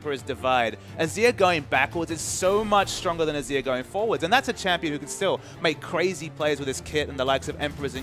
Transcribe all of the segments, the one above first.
Emperor's Divide, Azir going backwards is so much stronger than Azir going forwards. And that's a champion who can still make crazy plays with his kit and the likes of Emperor's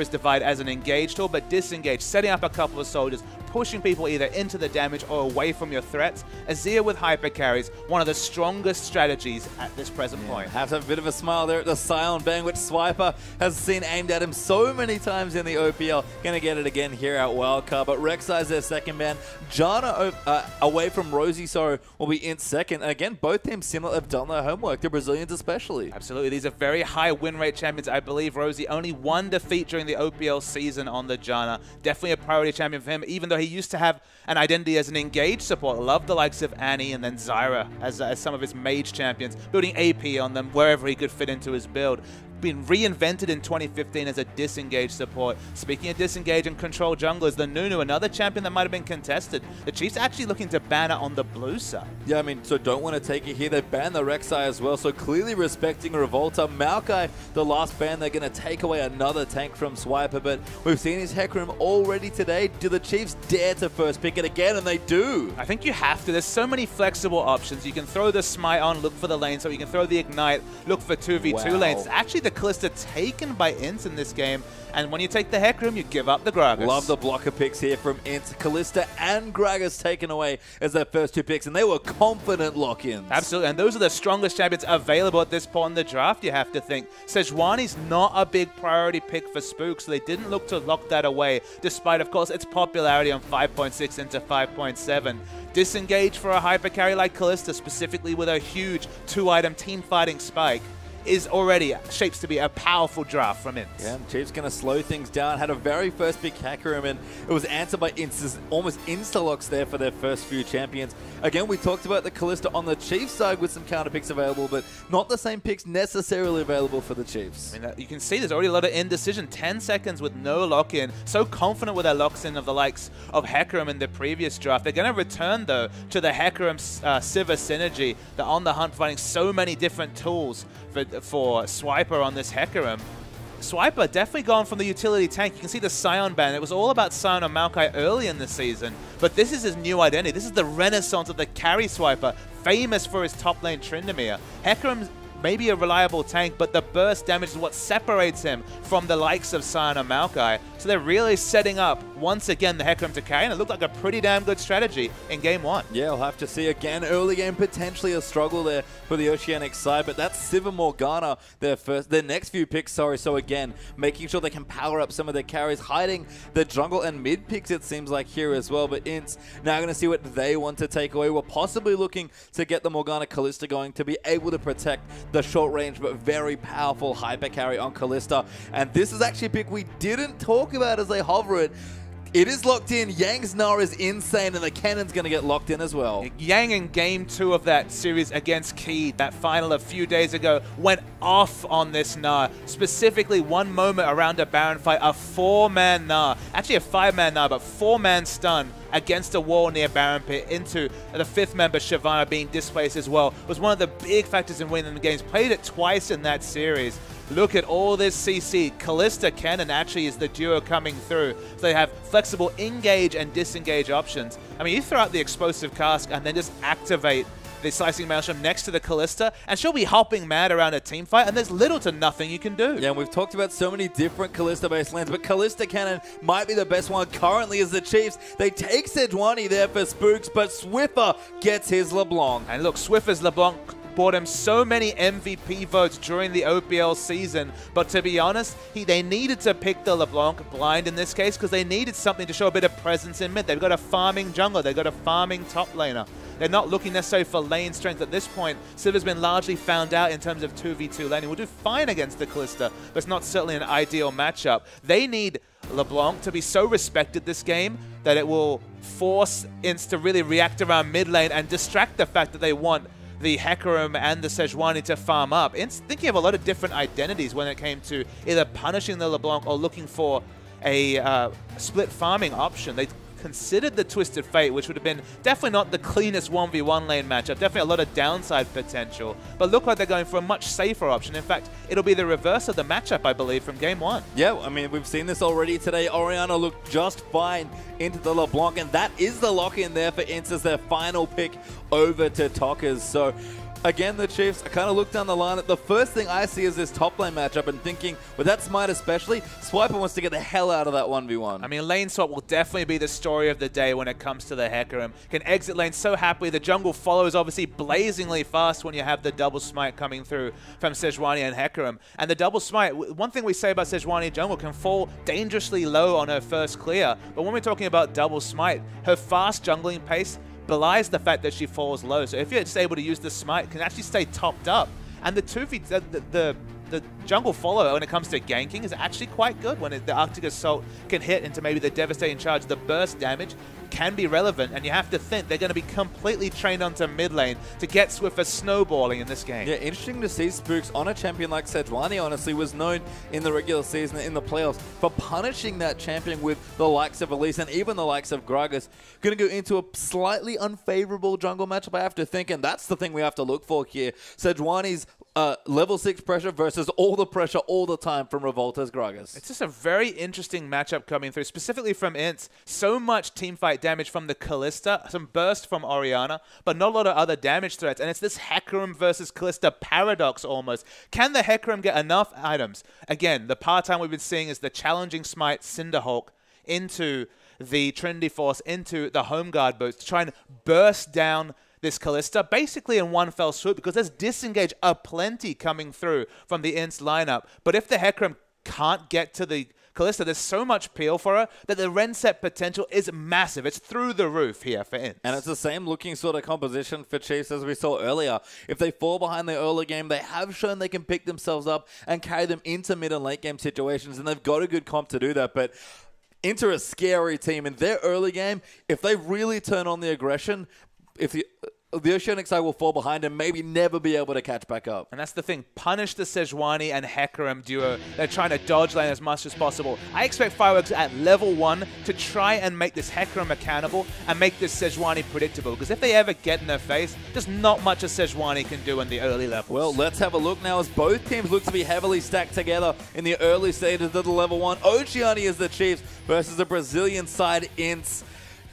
Divide as an engage tool, but disengage, setting up a couple of soldiers, pushing people either into the damage or away from your threats. Azir with hyper carries, one of the strongest strategies at this present point. Have to have a bit of a smile there at the Scion Bang, which Swiper has seen aimed at him so many times in the OPL. Gonna get it again here at Wildcard, but Rek'Sai's their second ban. Janna away from Rosie, so will be in second. And again, both teams similar have done their homework, the Brazilians especially. Absolutely, these are very high win rate champions. I believe Rosie only one defeat during the OPL season on the Janna. Definitely a priority champion for him, even though he used to have an identity as an engaged support. Loved the likes of Annie and then Zyra as some of his mage champions, building AP on them wherever he could fit into his build. Been reinvented in 2015 as a disengage support. Speaking of disengage and control junglers, the Nunu, another champion that might have been contested. The Chiefs actually looking to ban it on the blue side. Yeah, I mean, so don't want to take it here. They banned the Rek'Sai as well, so clearly respecting Revolta. Maokai, the last ban, they're going to take away another tank from Swiper, but we've seen his Hecarim already today. Do the Chiefs dare to first pick it again? And they do. I think you have to. There's so many flexible options. You can throw the Smite on, look for the lane, so you can throw the Ignite, look for 2v2 lanes. It's actually the Kalista taken by INTZ in this game, and when you take the Hecarim, you give up the Gragas. Love the blocker picks here from INTZ. Kalista and Gragas taken away as their first two picks, and they were confident lock-ins. Absolutely, and those are the strongest champions available at this point in the draft, you have to think. Sejuani's not a big priority pick for Spook, so they didn't look to lock that away, despite, of course, its popularity on 5.6 into 5.7. Disengage for a hyper carry like Kalista, specifically with a huge 2-item team fighting spike, is already shapes to be a powerful draft from INTZ. Yeah, Chiefs going to slow things down. Had a very first pick Hecarim, and it was answered by INTZ. Almost insta-locks there for their first few champions. Again, we talked about the Kalista on the Chiefs side with some counter picks available, but not the same picks necessarily available for the Chiefs. I mean, you can see there's already a lot of indecision. 10 seconds with no lock-in. So confident with their locks-in of the likes of Hecarim in the previous draft. They're going to return, though, to the Hecarim Sivir synergy. They're on the hunt, providing so many different tools for Swiper on this Hecarim. Swiper definitely gone from the utility tank. You can see the Scion ban. It was all about Scion and Maokai early in the season, but this is his new identity. This is the renaissance of the carry Swiper, famous for his top lane Tryndamere. Hecarim's maybe a reliable tank, but the burst damage is what separates him from the likes of Scion and Maokai. So they're really setting up, once again, the Hecarim to carry, and it looked like a pretty damn good strategy in Game 1. Yeah, we'll have to see again. Early game, potentially a struggle there for the Oceanic side, but that's Sivir Morgana, their next few picks, sorry. So again, making sure they can power up some of their carries, hiding the jungle and mid picks, it seems like, here as well. But INTZ now going to see what they want to take away. We're possibly looking to get the Morgana Kalista going to be able to protect the short range but very powerful hyper carry on Kalista. And this is actually a pick we didn't talk about as they hover it. It is locked in. Yang's Gnar is insane, and the cannon's going to get locked in as well. Yang in Game 2 of that series against Keed, that final a few days ago, went off on this Gnar. Specifically, one moment around a Baron fight, a 4-man Gnar. Actually a 5-man Gnar, but 4-man stun against a wall near Baron Pit into the 5th member, Shyvana, being displaced as well. Was one of the big factors in winning the games. Played it twice in that series. Look at all this CC. Kalista Cannon actually is the duo coming through. So they have flexible engage and disengage options. I mean, you throw out the explosive cask and then just activate the Slicing Maelstrom next to the Kalista, and she'll be hopping mad around a team fight, and there's little to nothing you can do. Yeah, and we've talked about so many different Kalista-based lands, but Kalista Cannon might be the best one currently as the Chiefs. They take Sejuani there for Spooks, but Swiffer gets his LeBlanc. And look, Swiffer's LeBlanc bought him so many MVP votes during the OPL season, but to be honest, they needed to pick the LeBlanc blind in this case because they needed something to show a bit of presence in mid. They've got a farming jungler, they've got a farming top laner. They're not looking necessarily for lane strength at this point. Sivir's been largely found out in terms of 2v2 laning. Will do fine against the Kalista, but it's not certainly an ideal matchup. They need LeBlanc to be so respected this game that it will force INTZ to really react around mid lane and distract the fact that they want the Hecarim and the Sejuani to farm up. INTZ thinking of a lot of different identities when it came to either punishing the LeBlanc or looking for a split farming option. They considered the Twisted Fate, which would have been definitely not the cleanest 1v1 lane matchup, definitely a lot of downside potential, but look like they're going for a much safer option. In fact, it'll be the reverse of the matchup, I believe, from game 1. Yeah, I mean, we've seen this already today. Orianna looked just fine into the LeBlanc, and that is the lock-in there for INTZ, their final pick over to Tockers. So again, the Chiefs, I kind of look down the line. The first thing I see is this top lane matchup and thinking, with that Smite especially, Swiper wants to get the hell out of that 1v1. I mean, lane swap will definitely be the story of the day when it comes to the Hecarim. Can exit lane so happily. The jungle follows obviously blazingly fast when you have the double smite coming through from Sejuani and Hecarim. And the double smite, one thing we say about Sejuani jungle, can fall dangerously low on her first clear. But when we're talking about double smite, her fast jungling pace belies the fact that she falls low. So if you're just able to use the smite, it can actually stay topped up. And the 2v, the jungle follow when it comes to ganking is actually quite good when the Arctic Assault can hit into maybe the devastating charge. The burst damage can be relevant, and you have to think they're going to be completely trained onto mid lane to get Swiffer snowballing in this game. Yeah, interesting to see Spooks on a champion like Sejuani, honestly, was known in the regular season, in the playoffs, for punishing that champion with the likes of Elise and even the likes of Gragas. Going to go into a slightly unfavorable jungle matchup, I have to think, and that's the thing we have to look for here. Sejuani's level 6 pressure versus all the pressure all the time from Revolta's Gragas. It's just a very interesting matchup coming through, specifically from INTZ. So much teamfight damage from the Kalista, some burst from Orianna, but not a lot of other damage threats. And it's this Hecarim versus Kalista paradox almost. Can the Hecarim get enough items? Again, the part-time we've been seeing is the challenging smite Cinderhulk into the Trinity Force, into the Home Guard boots to try and burst down this Kalista basically in one fell swoop, because there's disengage aplenty coming through from the INTZ lineup. But if the Hecarim can't get to the Kalista, there's so much peel for her that the Renset potential is massive. It's through the roof here for INTZ. And it's the same looking sort of composition for Chiefs as we saw earlier. If they fall behind the early game, they have shown they can pick themselves up and carry them into mid and late game situations, and they've got a good comp to do that. But into a scary team in their early game, if they really turn on the aggression, if the IWCI will fall behind and maybe never be able to catch back up. And that's the thing. Punish the Sejuani and Hecarim duo. They're trying to dodge lane as much as possible. I expect Fireworks at level 1 to try and make this Hecarim accountable and make this Sejuani predictable. Because if they ever get in their face, there's not much a Sejuani can do in the early levels. Well, let's have a look now as both teams look to be heavily stacked together in the early stages of the level 1. Oceania is the Chiefs versus the Brazilian side INTZ.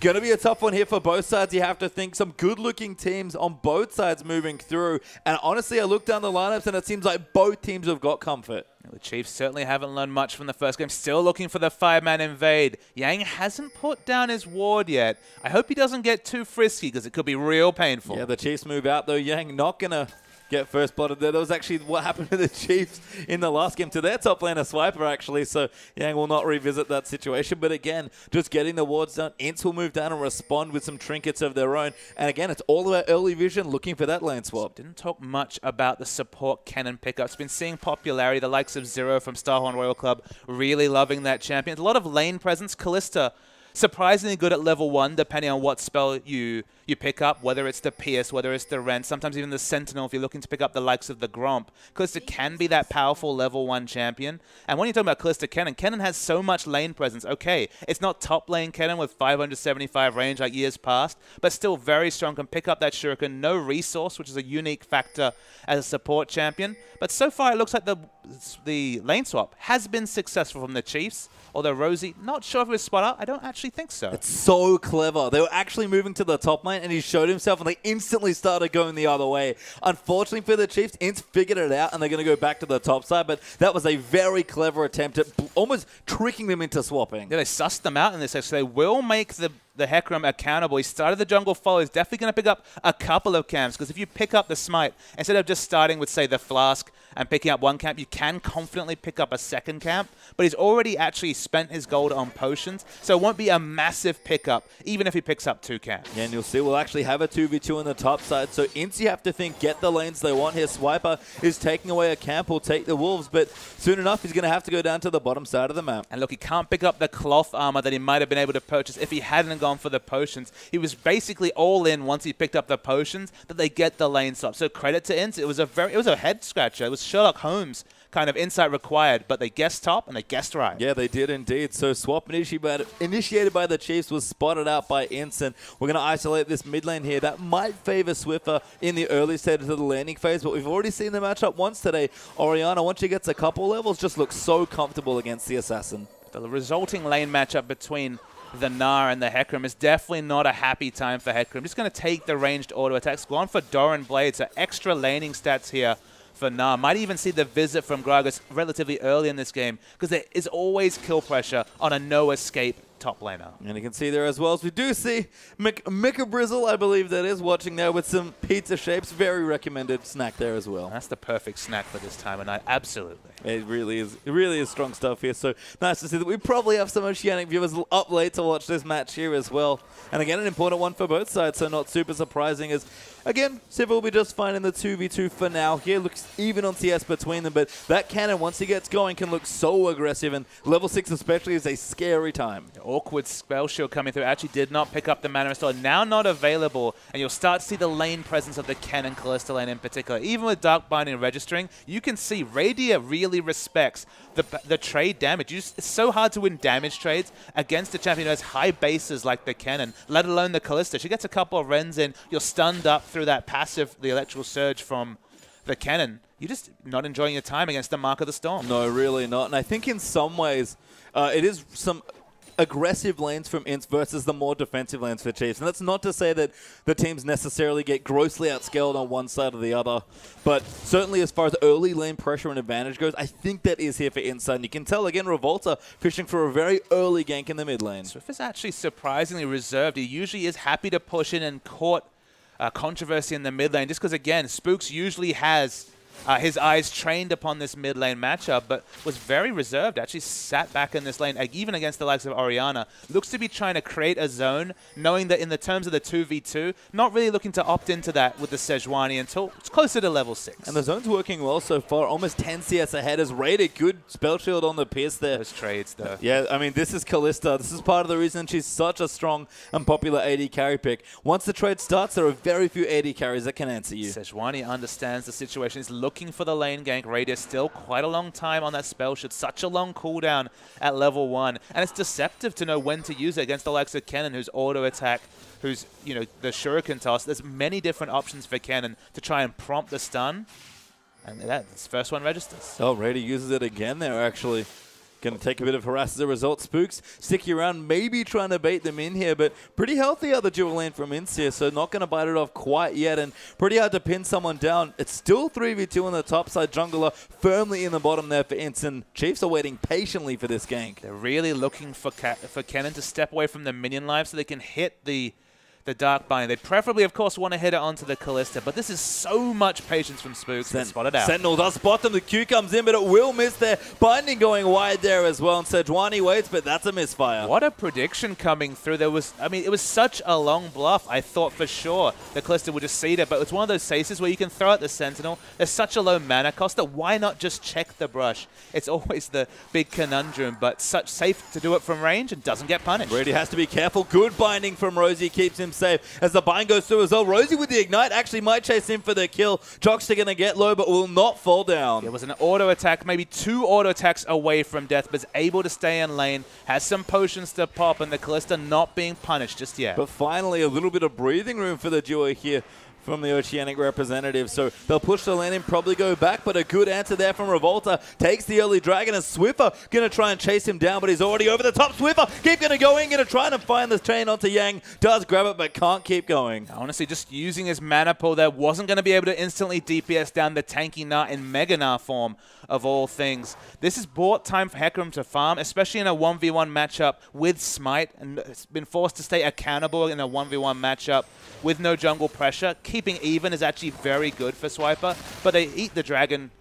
Going to be a tough one here for both sides. You have to think some good-looking teams on both sides moving through. And honestly, I look down the lineups and it seems like both teams have got comfort. The Chiefs certainly haven't learned much from the first game. Still looking for the 5-man invade. Yang hasn't put down his ward yet. I hope he doesn't get too frisky because it could be real painful. Yeah, the Chiefs move out though. Yang not going to get first blooded there. That was actually what happened to the Chiefs in the last game to their top laner Swiper, actually. So Yang will not revisit that situation. But again, just getting the wards done. INTZ will move down and respond with some trinkets of their own. And again, it's all about early vision, looking for that lane swap. Didn't talk much about the support cannon pickups. Been seeing popularity. The likes of Zero from Starhorn Royal Club really loving that champion. A lot of lane presence. Kalista surprisingly good at level 1, depending on what spell you pick up, whether it's the Pierce, whether it's the Rend, sometimes even the Sentinel if you're looking to pick up the likes of the Gromp. Kalista can be that powerful level 1 champion. And when you're talking about Kalista Kennen has so much lane presence. Okay, it's not top lane Kennen with 575 range like years past, but still very strong, can pick up that Shuriken, no resource, which is a unique factor as a support champion. But so far it looks like the lane swap has been successful from the Chiefs. Although Rosie, not sure if it was spot out. I don't actually think so. It's so clever. They were actually moving to the top lane, and he showed himself, and they instantly started going the other way. Unfortunately for the Chiefs, INTZ figured it out, and they're going to go back to the top side, but that was a very clever attempt at almost tricking them into swapping. Yeah, they sussed them out in this, so they will make the Hecarim accountable. He started the jungle follow. He's definitely going to pick up a couple of camps, because if you pick up the smite, instead of just starting with, say, the flask and picking up one camp, you can confidently pick up a second camp, but he's already actually spent his gold on potions, so it won't be a massive pickup, even if he picks up 2 camps. Yeah, and you'll see we'll actually have a 2v2 on the top side, so INTZ, you have to think, get the lanes they want here. Swiper is taking away a camp, will take the Wolves, but soon enough, he's going to have to go down to the bottom side of the map. And look, he can't pick up the cloth armor that he might have been able to purchase if he hadn't gone for the potions. He was basically all in once he picked up the potions that they get the lane swap. So credit to INTZ. It was a head scratcher. It was Sherlock Holmes kind of insight required, but they guessed top and they guessed right. Yeah, they did indeed. So swap initiated by the Chiefs was spotted out by INTZ. We're going to isolate this mid lane here. That might favor Swiffer in the early stages of the landing phase, but we've already seen the matchup once today. Orianna, once she gets a couple levels, just looks so comfortable against the Assassin. The resulting lane matchup between the Gnar and the Hecarim is definitely not a happy time for Hecarim. Just going to take the ranged auto attacks. Go on for Doran Blade, so extra laning stats here for Gnar. Might even see the visit from Gragas relatively early in this game, because there is always kill pressure on a no-escape top laner. And you can see there as well as we do see Mika Brizzle, I believe that is, watching there with some pizza shapes. Very recommended snack there as well. That's the perfect snack for this time of night, absolutely. It really is. It really is strong stuff here. So nice to see that we probably have some Oceanic viewers up late to watch this match here as well. And again, an important one for both sides, so not super surprising as, again, Civ will be just fine in the 2v2 for now. Here looks even on CS between them, but that cannon, once he gets going, can look so aggressive, and level 6 especially is a scary time. Awkward spell shield coming through. Actually did not pick up the mana restore. Now not available, and you'll start to see the lane presence of the Cannon Kalista lane in particular. Even with Dark Binding registering, you can see Radia really respects the trade damage. It's so hard to win damage trades against a champion who has high bases like the Cannon, let alone the Kalista. She gets a couple of Rens in, you're stunned up through that passive, the electrical surge from the Cannon. You're just not enjoying your time against the Mark of the Storm. No, really not. And I think in some ways, it is some aggressive lanes from INTZ versus the more defensive lanes for Chiefs. And that's not to say that the teams necessarily get grossly outscaled on one side or the other, but certainly as far as early lane pressure and advantage goes, I think that is here for INTZ. And you can tell, again, Revolta fishing for a very early gank in the mid lane. Swift is actually surprisingly reserved. He usually is happy to push in and court controversy in the mid lane, just because, again, Spooks usually has his eyes trained upon this mid lane matchup, but was very reserved. Actually sat back in this lane, even against the likes of Orianna. Looks to be trying to create a zone, knowing that in the terms of the 2v2, not really looking to opt into that with the Sejuani until it's closer to level 6. And the zone's working well so far. Almost 10 CS ahead as rated. Good spell shield on the Pierce there. Those trades, though. Yeah, I mean, this is Kalista. This is part of the reason she's such a strong and popular AD carry pick. Once the trade starts, there are very few AD carries that can answer you. Sejuani understands the situation. He's looking for the lane gank. Radius still quite a long time on that spell shield. Such a long cooldown at level 1. And it's deceptive to know when to use it against the likes of Kennen, who's auto attack, who's, you know, the shuriken toss. There's many different options for Kennen to try and prompt the stun. And that's first one registers. Oh, Rady uses it again there, actually. Going to take a bit of harass as a result. Spooks sticky around, maybe trying to bait them in here, but pretty healthy other dual lane from INTZ here, so not going to bite it off quite yet, and pretty hard to pin someone down. It's still 3v2 on the top side. Jungler firmly in the bottom there for INTZ, and Chiefs are waiting patiently for this gank. They're really looking for Kennen to step away from the minion life so they can hit the Dark Binding. They preferably, of course, want to hit it onto the Kalista, but this is so much patience from Spooks to spot it out. Sentinel does spot them. The Q comes in, but it will miss there. Binding going wide there as well, and Sejuani waits, but that's a misfire. What a prediction coming through. There was, I mean, it was such a long bluff. I thought for sure the Kalista would just seed it, but it's one of those cases where you can throw out the Sentinel. There's such a low mana cost that why not just check the brush? It's always the big conundrum, but such safe to do it from range and doesn't get punished. Brady has to be careful. Good binding from Rosie keeps him safe as the bind goes through as well. Rosie with the ignite actually might chase him for the kill. Jockster going to get low but will not fall down. It was an auto attack, maybe 2 auto attacks away from death, but is able to stay in lane, has some potions to pop, and the Kalista not being punished just yet. But finally a little bit of breathing room for the duo here from the Oceanic representative. So they'll push the lane and probably go back, but a good answer there from Revolta. Takes the early dragon, and Swiffer going to try and chase him down, but he's already over the top. Swiffer keep going to go in, going to try and find the chain onto Yang. Does grab it, but can't keep going. Honestly, just using his mana pool there, wasn't going to be able to instantly DPS down the tanky Gnar in Mega Gnar form of all things. This is bought time for Hecarim to farm, especially in a 1v1 matchup with Smite, and it's been forced to stay accountable in a 1v1 matchup with no jungle pressure. Keeping even is actually very good for Swiper, but they eat the dragon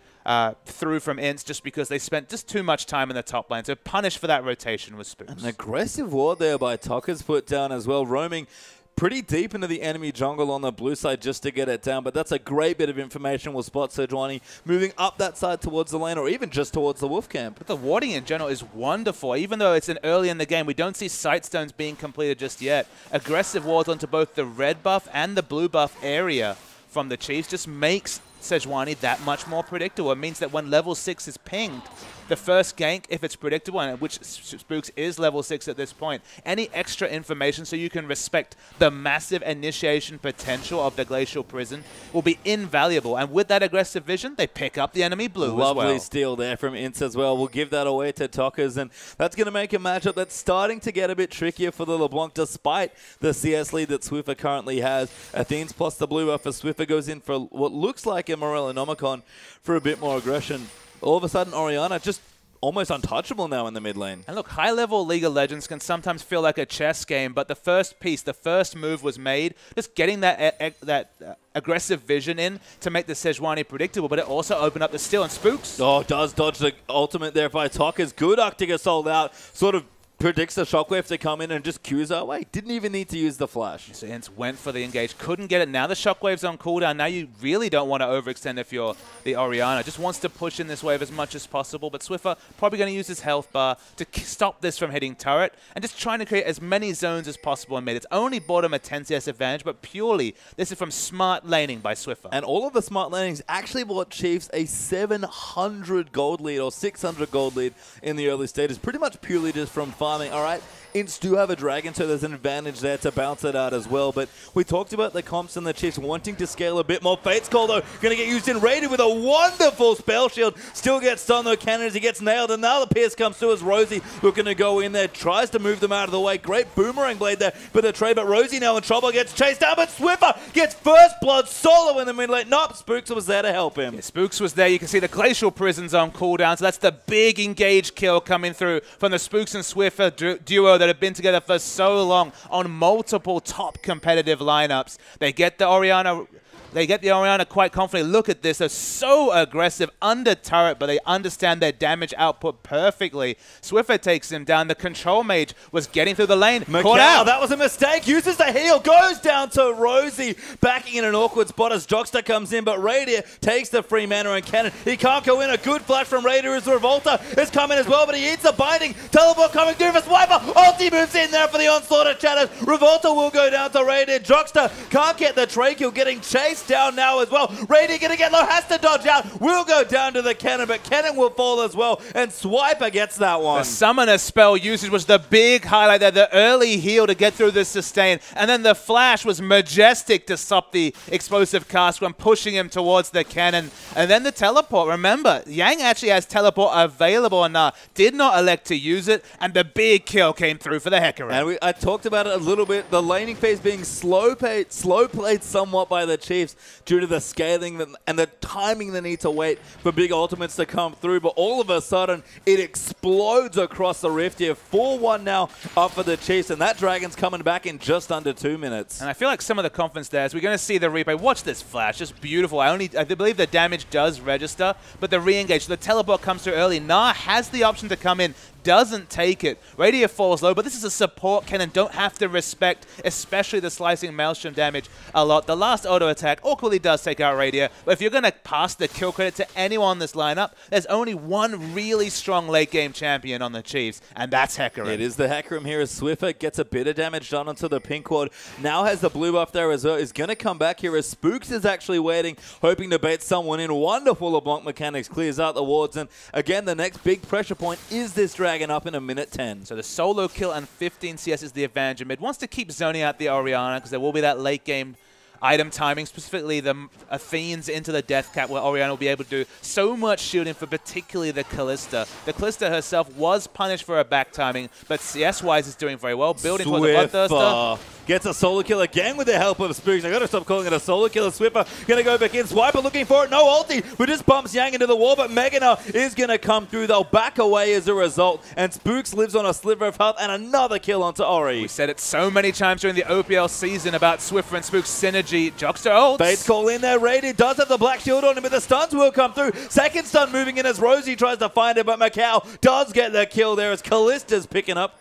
through from INTZ just because they spent just too much time in the top lane. So punish for that rotation with Spooks. An aggressive ward there by Tucker's put down as well, roaming pretty deep into the enemy jungle on the blue side just to get it down, but that's a great bit of information. We'll spot Sejuani moving up that side towards the lane or even just towards the wolf camp. But the warding in general is wonderful. Even though it's an early in the game, we don't see sight stones being completed just yet. Aggressive wards onto both the red buff and the blue buff area from the Chiefs just makes Sejuani that much more predictable. It means that when level 6 is pinged, the first gank, if it's predictable, and which Spooks is level 6 at this point, any extra information so you can respect the massive initiation potential of the Glacial Prison will be invaluable. And with that aggressive vision, they pick up the enemy blue as well. Lovely steal there from INTZ as well. We'll give that away to Tockers, and that's going to make a matchup that's starting to get a bit trickier for the LeBlanc, despite the CS lead that Swiffer currently has. Athene's plus the blue buff for Swiffer goes in for what looks like a Morellonomicon for a bit more aggression. All of a sudden, Orianna just almost untouchable now in the mid lane. And look, high-level League of Legends can sometimes feel like a chess game, but the first piece, the first move was made, just getting that aggressive vision in to make the Sejuani predictable, but it also opened up the steal, and Spooks. Oh, does dodge the ultimate there by Tockers. Good Arctica sold out, sort of predicts the shockwave to come in and just cues our way. Didn't even need to use the flash. So INTZ went for the engage, couldn't get it. Now the shockwave's on cooldown. Now you really don't want to overextend if you're the Orianna. Just wants to push in this wave as much as possible, but Swiffer probably going to use his health bar to stop this from hitting turret and just trying to create as many zones as possible in mid. It's only bought him a 10 CS advantage, but purely this is from smart laning by Swiffer. And all of the smart lanings actually bought Chiefs a 700 gold lead or 600 gold lead in the early stages, pretty much purely just from farming. All right, INTZ do have a dragon, so there's an advantage there to bounce it out as well. But we talked about the comps and the Chiefs wanting to scale a bit more. Fate's Call, though, going to get used in Raiden with a wonderful spell shield. Still gets stunned, though, cannon as he gets nailed. And now the Pierce comes through as Rosie looking to go in there. Tries to move them out of the way. Great boomerang blade there for the trade. But Rosie now in trouble, gets chased down. But Swiffer gets first blood solo in the mid lane. Nope, Spooks was there to help him. Yeah, Spooks was there. You can see the Glacial Prison's on cooldown. So that's the big engage kill coming through from the Spooks and Swiffer duo that have been together for so long on multiple top competitive lineups. They get the Orianna quite confidently. Look at this. They're so aggressive under turret, but they understand their damage output perfectly. Swiffer takes him down. The control mage was getting through the lane. Caught out. That was a mistake. Uses the heal. Goes down to Rosie. Backing in an awkward spot as Jockster comes in, but Radier takes the free mana and cannon. He can't go in. A good flash from Radier as Revolta is coming as well, but he eats the binding. Teleport coming through for Swiper. Ulti moves in there for the onslaught of Shadows. Revolta will go down to Radier. Jockster can't get the trade kill, getting chased down now as well. Radier gonna get low, has to dodge out, will go down to the cannon, but cannon will fall as well, and Swiper gets that one. The summoner spell usage was the big highlight there, the early heal to get through the sustain, and then the flash was majestic to stop the explosive cast when pushing him towards the cannon, and then the teleport. Remember, Yang actually has teleport available and did not elect to use it, and the big kill came through for the Hecarim. And I talked about it a little bit, the laning phase being slow played somewhat by the Chiefs due to the scaling and the timing they need to wait for big ultimates to come through. But all of a sudden, it explodes across the rift here. 4-1 now up for the Chiefs, and that Dragon's coming back in just under 2 minutes. And I feel like some of the confidence there, as we're going to see the replay. Watch this flash, just beautiful. I believe the damage does register, but the re-engage, the teleport comes through early. Nah has the option to come in, doesn't take it. Radier falls low, but this is a support cannon. Don't have to respect, especially the slicing maelstrom damage a lot. The last auto attack awkwardly does take out Radier, but if you're going to pass the kill credit to anyone in this lineup, there's only one really strong late game champion on the Chiefs, and that's Hecarim. It is the Hecarim here as Swiffer gets a bit of damage done onto the pink ward. Now has the blue buff there as well. Is going to come back here as Spooks is actually waiting, hoping to bait someone in. Wonderful LeBlanc mechanics, clears out the wards, and again, the next big pressure point is this Dragon up in a minute 10. So the solo kill and 15 CS is the advantage. Mid wants to keep zoning out the Orianna because there will be that late game item timing, specifically the Athenes into the death cap, where Orianna will be able to do so much shielding for particularly the Callista. The Callista herself was punished for her back timing, but CS-wise is doing very well. Building towards the Bloodthirster. Gets a solo kill again with the help of Spooks. I gotta stop calling it a solo kill. Swiffer gonna go back in. Swiper looking for it. No ulti, but just bumps Yang into the wall. But Megana is gonna come through. They'll back away as a result. And Spooks lives on a sliver of health and another kill onto Ori. We said it so many times during the OPL season about Swiffer and Spooks synergy. Jockster ults. Fate's Call in there. Radiant does have the black shield on him, but the stuns will come through. Second stun moving in as Rosie tries to find it, but Macau does get the kill there as Callista's picking up.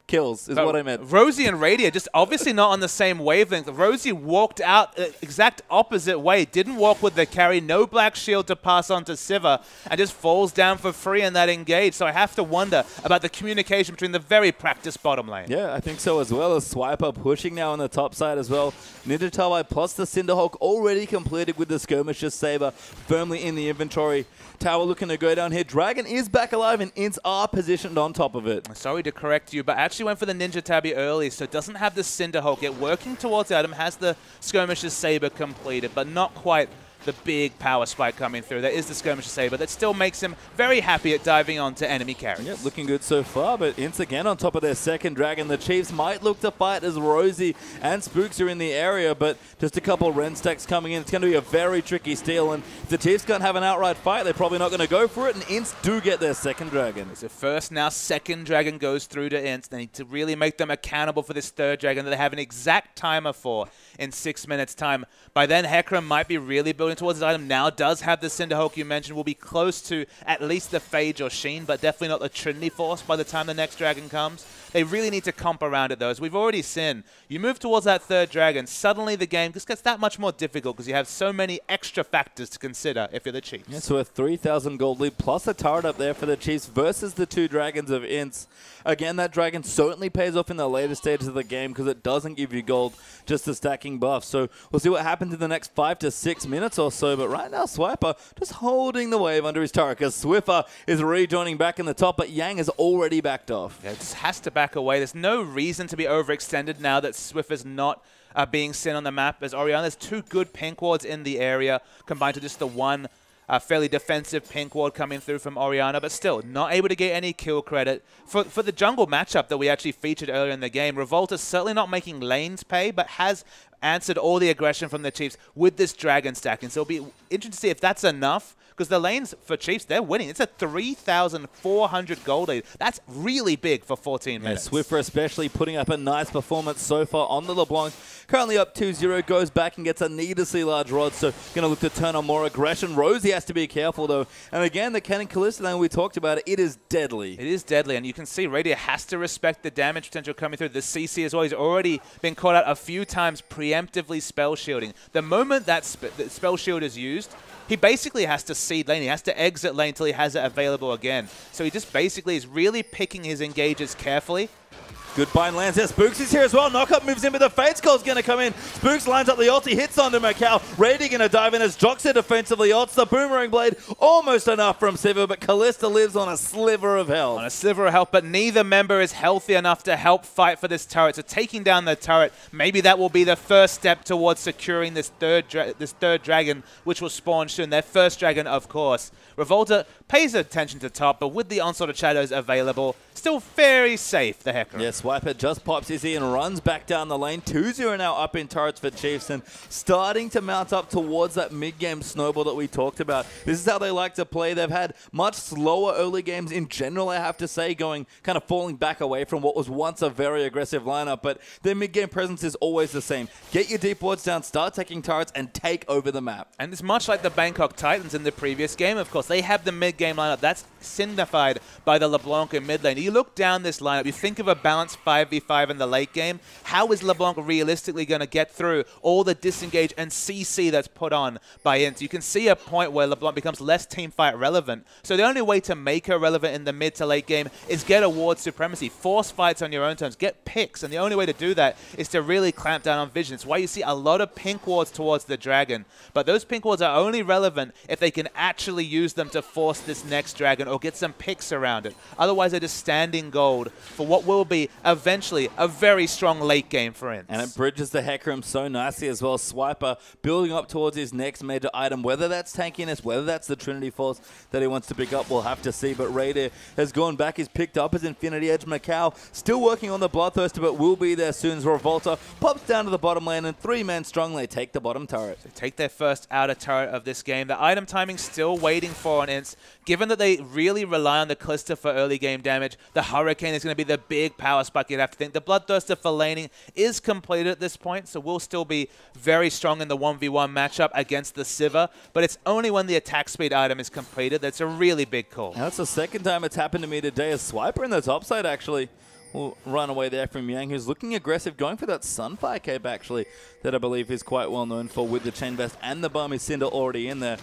kills is what I meant. Rosie and Radiant just obviously not on the same wavelength. Rosie walked out the exact opposite way, didn't walk with the carry, no black shield to pass on to Siva, and just falls down for free in that engage. So I have to wonder about the communication between the very practiced bottom lane. Yeah, I think so as well. As Swiper pushing now on the top side as well. Ninja Tabi plus the Cinderhawk already completed with the Skirmisher Saber firmly in the inventory. Tower looking to go down here. Dragon is back alive and INTZ are positioned on top of it. Sorry to correct you, but actually went for the Ninja Tabi early, so doesn't have the Cinderhawk yet. Working towards the item, has the Skirmisher Saber completed, but not quite the big power spike coming through. There is the Skirmisher Saber that still makes him very happy at diving onto enemy carries. Yep, looking good so far, but INTZ again on top of their second Dragon. The Chiefs might look to fight as Rosie and Spooks are in the area, but just a couple of Ren stacks coming in. It's going to be a very tricky steal, and if the Chiefs can't have an outright fight, they're probably not going to go for it, and INTZ do get their second Dragon. So first, now second Dragon goes through to INTZ. They need to really make them accountable for this third Dragon that they have an exact timer for in 6 minutes' time. By then, Hecarim might be really building towards his item. Now does have the Cinderhawk you mentioned, will be close to at least the Phage or Sheen, but definitely not the Trinity Force by the time the next Dragon comes. They really need to comp around it, though. As we've already seen, you move towards that third Dragon, suddenly the game just gets that much more difficult because you have so many extra factors to consider if you're the Chiefs. Yeah, so a 3,000 gold lead plus a turret up there for the Chiefs versus the two Dragons of INTZ. Again, that Dragon certainly pays off in the later stages of the game because it doesn't give you gold, just the stacking buff. So we'll see what happens in the next 5 to 6 minutes or so. But right now, Swiper just holding the wave under his turret because Swiffer is rejoining back in the top, but Yang is already backed off. Yeah, it just has to back away. There's no reason to be overextended now that Swiffer's not being seen on the map as Orianna. There's two good pink wards in the area combined to just the one fairly defensive pink ward coming through from Orianna, but still not able to get any kill credit. For the jungle matchup that we actually featured earlier in the game, Revolta's certainly not making lanes pay, but has answered all the aggression from the Chiefs with this Dragon stacking. So it'll be interesting to see if that's enough, because the lanes for Chiefs, they're winning. It's a 3,400 gold lead. That's really big for 14 minutes. Yeah, Swiffer especially putting up a nice performance so far on the LeBlanc. Currently up 2-0, goes back and gets a needlessly large rod, so going to look to turn on more aggression. Rosie has to be careful, though. And again, the Cannon Callisto lane, we talked about it, it is deadly. It is deadly, and you can see Radiant has to respect the damage potential coming through. The CC as well, he's already been caught out a few times preemptively spell shielding. The moment that spell shield is used, he basically has to seed lane. He has to exit lane until he has it available again. So he just basically is really picking his engages carefully. Good bind lands there. Spooks is here as well. Knockup moves in, but the Fate's Call's going to come in. Spooks lines up the ulti, hits onto Macau. Rady going to dive in as Joxer defensively ults. The Boomerang Blade almost enough from Siva, but Callista lives on a sliver of health. On a sliver of health, but neither member is healthy enough to help fight for this turret. So taking down the turret, maybe that will be the first step towards securing this third dragon, which will spawn soon. Their first dragon, of course. Revolta pays attention to top, but with the Onslaught of Shadows available, still very safe, the Hecarim. Yeah, Swiper just pops his E and runs back down the lane. 2-0 now up in turrets for Chiefs and starting to mount up towards that mid-game snowball that we talked about. This is how they like to play. They've had much slower early games in general, I have to say, kind of falling back away from what was once a very aggressive lineup, but their mid-game presence is always the same. Get your deep wards down, start taking turrets, and take over the map. And it's much like the Bangkok Titans in the previous game, of course. They have the mid-game lineup. That's signified by the LeBlanc in mid lane. You look down this lineup, you think of a balanced 5v5 in the late game. How is LeBlanc realistically going to get through all the disengage and CC that's put on by INTZ? You can see a point where LeBlanc becomes less teamfight relevant. So the only way to make her relevant in the mid to late game is get a ward supremacy, force fights on your own terms, get picks, and the only way to do that is to really clamp down on vision. It's why you see a lot of pink wards towards the dragon. But those pink wards are only relevant if they can actually use them to force this next dragon or get some picks around it. Otherwise, they're just standing gold for what will be eventually a very strong late game for INTZ. And it bridges the Hecarim so nicely as well. Swiper building up towards his next major item. Whether that's tankiness, whether that's the Trinity Force that he wants to pick up, we'll have to see. But Raider has gone back. He's picked up his Infinity Edge. Macau still working on the Bloodthirster, but will be there soon as Revolta pops down to the bottom lane, and 3-man strong, they take the bottom turret. They take their first outer turret of this game. The item timing still waiting for on INTZ. Given that they really rely on the Callisto for early game damage, the Hurricane is going to be the big power spike you'd have to think. The Bloodthirster for laning is completed at this point, so we'll still be very strong in the 1v1 matchup against the Siva, but it's only when the attack speed item is completed that's a really big call. And that's the second time it's happened to me today as Swiper in the top side, actually. will run away there from Yang, who's looking aggressive, going for that Sunfire Cape, actually, that I believe is quite well known for with the Chain Vest and the Barmy Cinder already in there.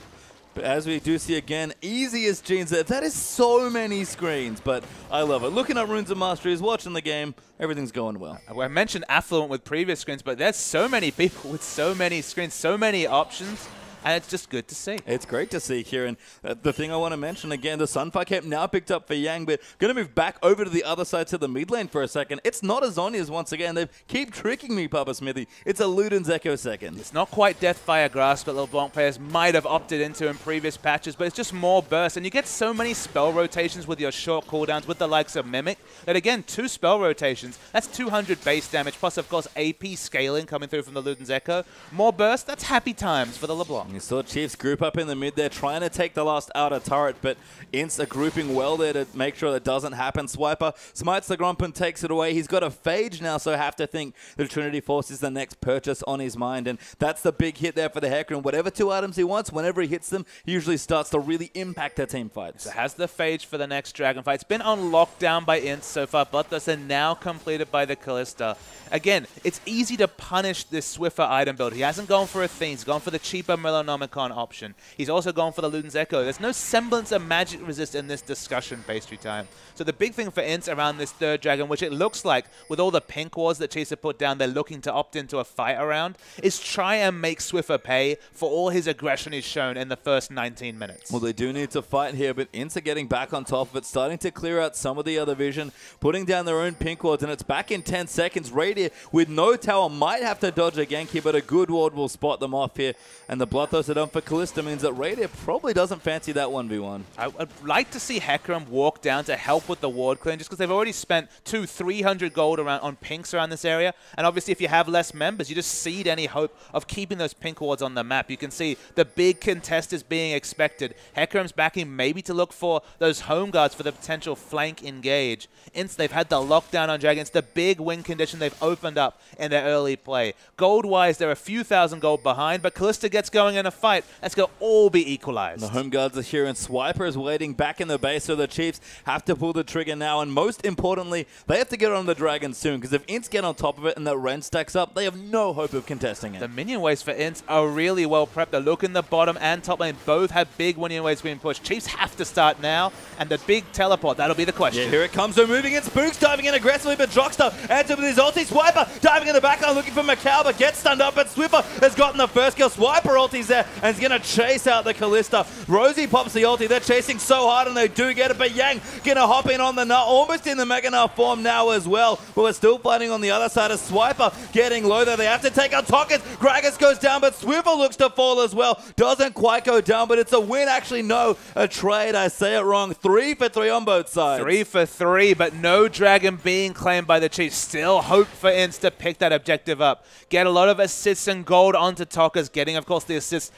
But as we do see again, easiest genes there. That is so many screens, but I love it. Looking at Runes of Mastery, is watching the game, everything's going well. I mentioned Affluent with previous screens, but there's so many people with so many screens, so many options. And it's just good to see. It's great to see here. And the thing I want to mention again, the Sunfire Cape now picked up for Yang, but going to move back over to the other side to the mid lane for a second. It's not a Zhonya's once again. They keep tricking me, Papa Smithy. It's a Luden's Echo second. It's not quite Deathfire Grasp that LeBlanc players might have opted into in previous patches, but it's just more burst. And you get so many spell rotations with your short cooldowns with the likes of Mimic that, again, 2 spell rotations, that's 200 base damage, plus, of course, AP scaling coming through from the Luden's Echo. More burst, that's happy times for the LeBlanc. You saw Chiefs group up in the mid there, trying to take the last outer turret, but INTZ are grouping well there to make sure that doesn't happen. Swiper smites the Grump and takes it away. He's got a Phage now, so I have to think the Trinity Force is the next purchase on his mind, and that's the big hit there for the Hecarim. Whatever 2 items he wants, whenever he hits them, he usually starts to really impact their team fights. So has the Phage for the next Dragon fight. It's been on lockdown by INTZ so far, but those are now completed by the Kalista. Again, it's easy to punish this Swiffer item build. He hasn't gone for a Thing, he's gone for the cheaper Melanomicon option. He's also gone for the Luden's Echo. There's no semblance of magic resist in this discussion, Pastry Time. So the big thing for INTZ around this 3rd Dragon, which it looks like with all the pink wards that Chase have put down, they're looking to opt into a fight around, is try and make Swiffer pay for all his aggression he's shown in the first 19 minutes. Well, they do need to fight here, but INTZ are getting back on top of it, starting to clear out some of the other vision, putting down their own pink wards, and it's back in 10 seconds. Radiant with no tower might have to dodge a Genki, but a good ward will spot them off here, and the Bloodthirst done for Kalista means that Radiant probably doesn't fancy that 1v1. I'd like to see Hecarim walk down to help with the ward clear, just because they've already spent 300 gold on pinks around this area, and obviously if you have less members, you just cede any hope of keeping those pink wards on the map. You can see the big contest is being expected. Hecarim's backing maybe to look for those home guards for the potential flank engage. INTZ, they've had the lockdown on Dragons, the big win condition they've opened up in their early play. Gold-wise, they're a few thousand gold behind, but Kalista gets going in a fight. That's going to all be equalized. The home guards are here, and Swiper is waiting back in the base, so the Chiefs have to pull the trigger now, and most importantly, they have to get on the Dragon soon, because if INTZ get on top of it and that Ren stacks up, they have no hope of contesting it. The minion waves for INTZ are really well prepped. They look in the bottom and top lane. Both have big minion waves being pushed. Chiefs have to start now, and the big teleport, that'll be the question. Yeah, here it comes. They're moving in. Spooks diving in aggressively, but Drockstar ends up with his ulti. Swiper diving in the background looking for Macau, but gets stunned up, but Swiffer has gotten the first kill. Swiper ulti's there, and he's going to chase out the Kalista. Rosie pops the ulti. They're chasing so hard, and they do get it, but Yang going to hop in on the nut, almost in the Mega Nut form now as well. But we're still fighting on the other side of Swiper getting low there. They have to take out Tockets. Gragas goes down, but Swiffer looks to fall as well. Doesn't quite go down, but it's a win. Actually, no, a trade. I say it wrong. 3 for 3 on both sides. 3 for 3, but no Dragon being claimed by the Chiefs. Still hope for INTZ to pick that objective up. Get a lot of assists and gold onto Tokas, getting, of course, the assists.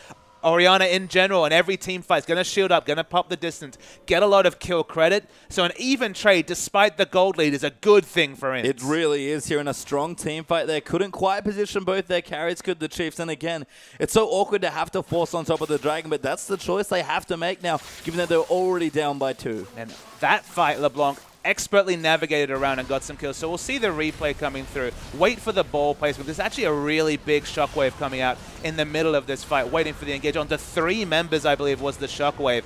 Orianna in general, and every team fight's going to shield up, going to pop the distance, get a lot of kill credit. So an even trade, despite the gold lead, is a good thing for INTZ. It really is here in a strong team fight there. Couldn't quite position both their carries, could the Chiefs. And again, it's so awkward to have to force on top of the Dragon, but that's the choice they have to make now, given that they're already down by 2. And that fight, LeBlanc expertly navigated around and got some kills. So we'll see the replay coming through. Wait for the ball placement. There's actually a really big shockwave coming out in the middle of this fight, waiting for the engage. On to 3 members, I believe, was the shockwave.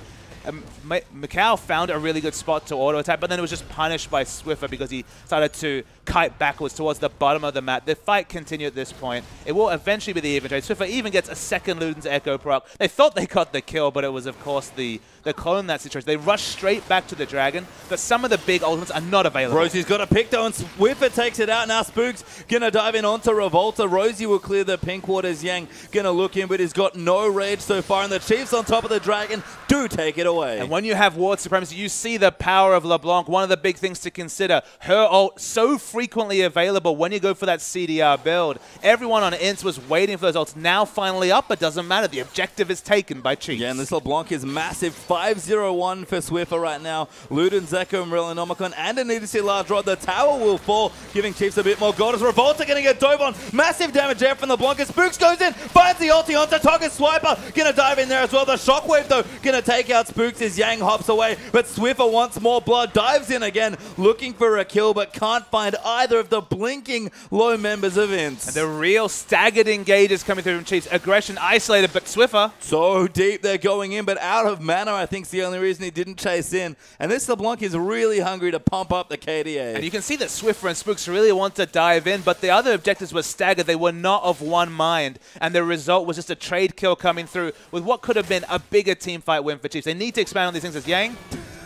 Macau found a really good spot to auto-attack, but then it was just punished by Swiffer because he started to kite backwards towards the bottom of the map. The fight continued at this point. It will eventually be the even trade. Swiffer even gets a second Luden's Echo proc. They thought they got the kill, but it was, of course, the clone in that situation. They rushed straight back to the Dragon, but some of the big ultimates are not available. Rosie's got a pick, though, and Swiffer takes it out. Now Spook's going to dive in onto Revolta. Rosie will clear the pink waters. Yang going to look in, but he's got no rage so far, and the Chiefs on top of the Dragon do take it away. And when you have ward supremacy, you see the power of LeBlanc. One of the big things to consider, her ult so frequently available when you go for that CDR build. Everyone on INTZ was waiting for those ults. Now finally up, but doesn't matter. The objective is taken by Chiefs. Yeah, and this LeBlanc is massive. 5-0-1 for Swiffer right now. Luden, Zeko, Merilanomicon, and an ITZ large rod. The tower will fall, giving Chiefs a bit more gold. As Revolta going to get dove on. Massive damage there from LeBlanc. As Spooks goes in, finds the ulti onto Toggers. Swiper going to dive in there as well. The shockwave, though, going to take out Spooks as Yang hops away. But Swiffer wants more blood. Dives in again, looking for a kill, but can't find either of the blinking low members of INTZ. And the real staggered engages coming through from Chiefs. Aggression isolated, but Swiffer. So deep they're going in, but out of mana, I think, is the only reason he didn't chase in. And this LeBlanc is really hungry to pump up the KDA. And you can see that Swiffer and Spooks really want to dive in, but the other objectives were staggered. They were not of one mind, and the result was just a trade kill coming through with what could have been a bigger team fight win for Chiefs. They need to expand on these things as Yang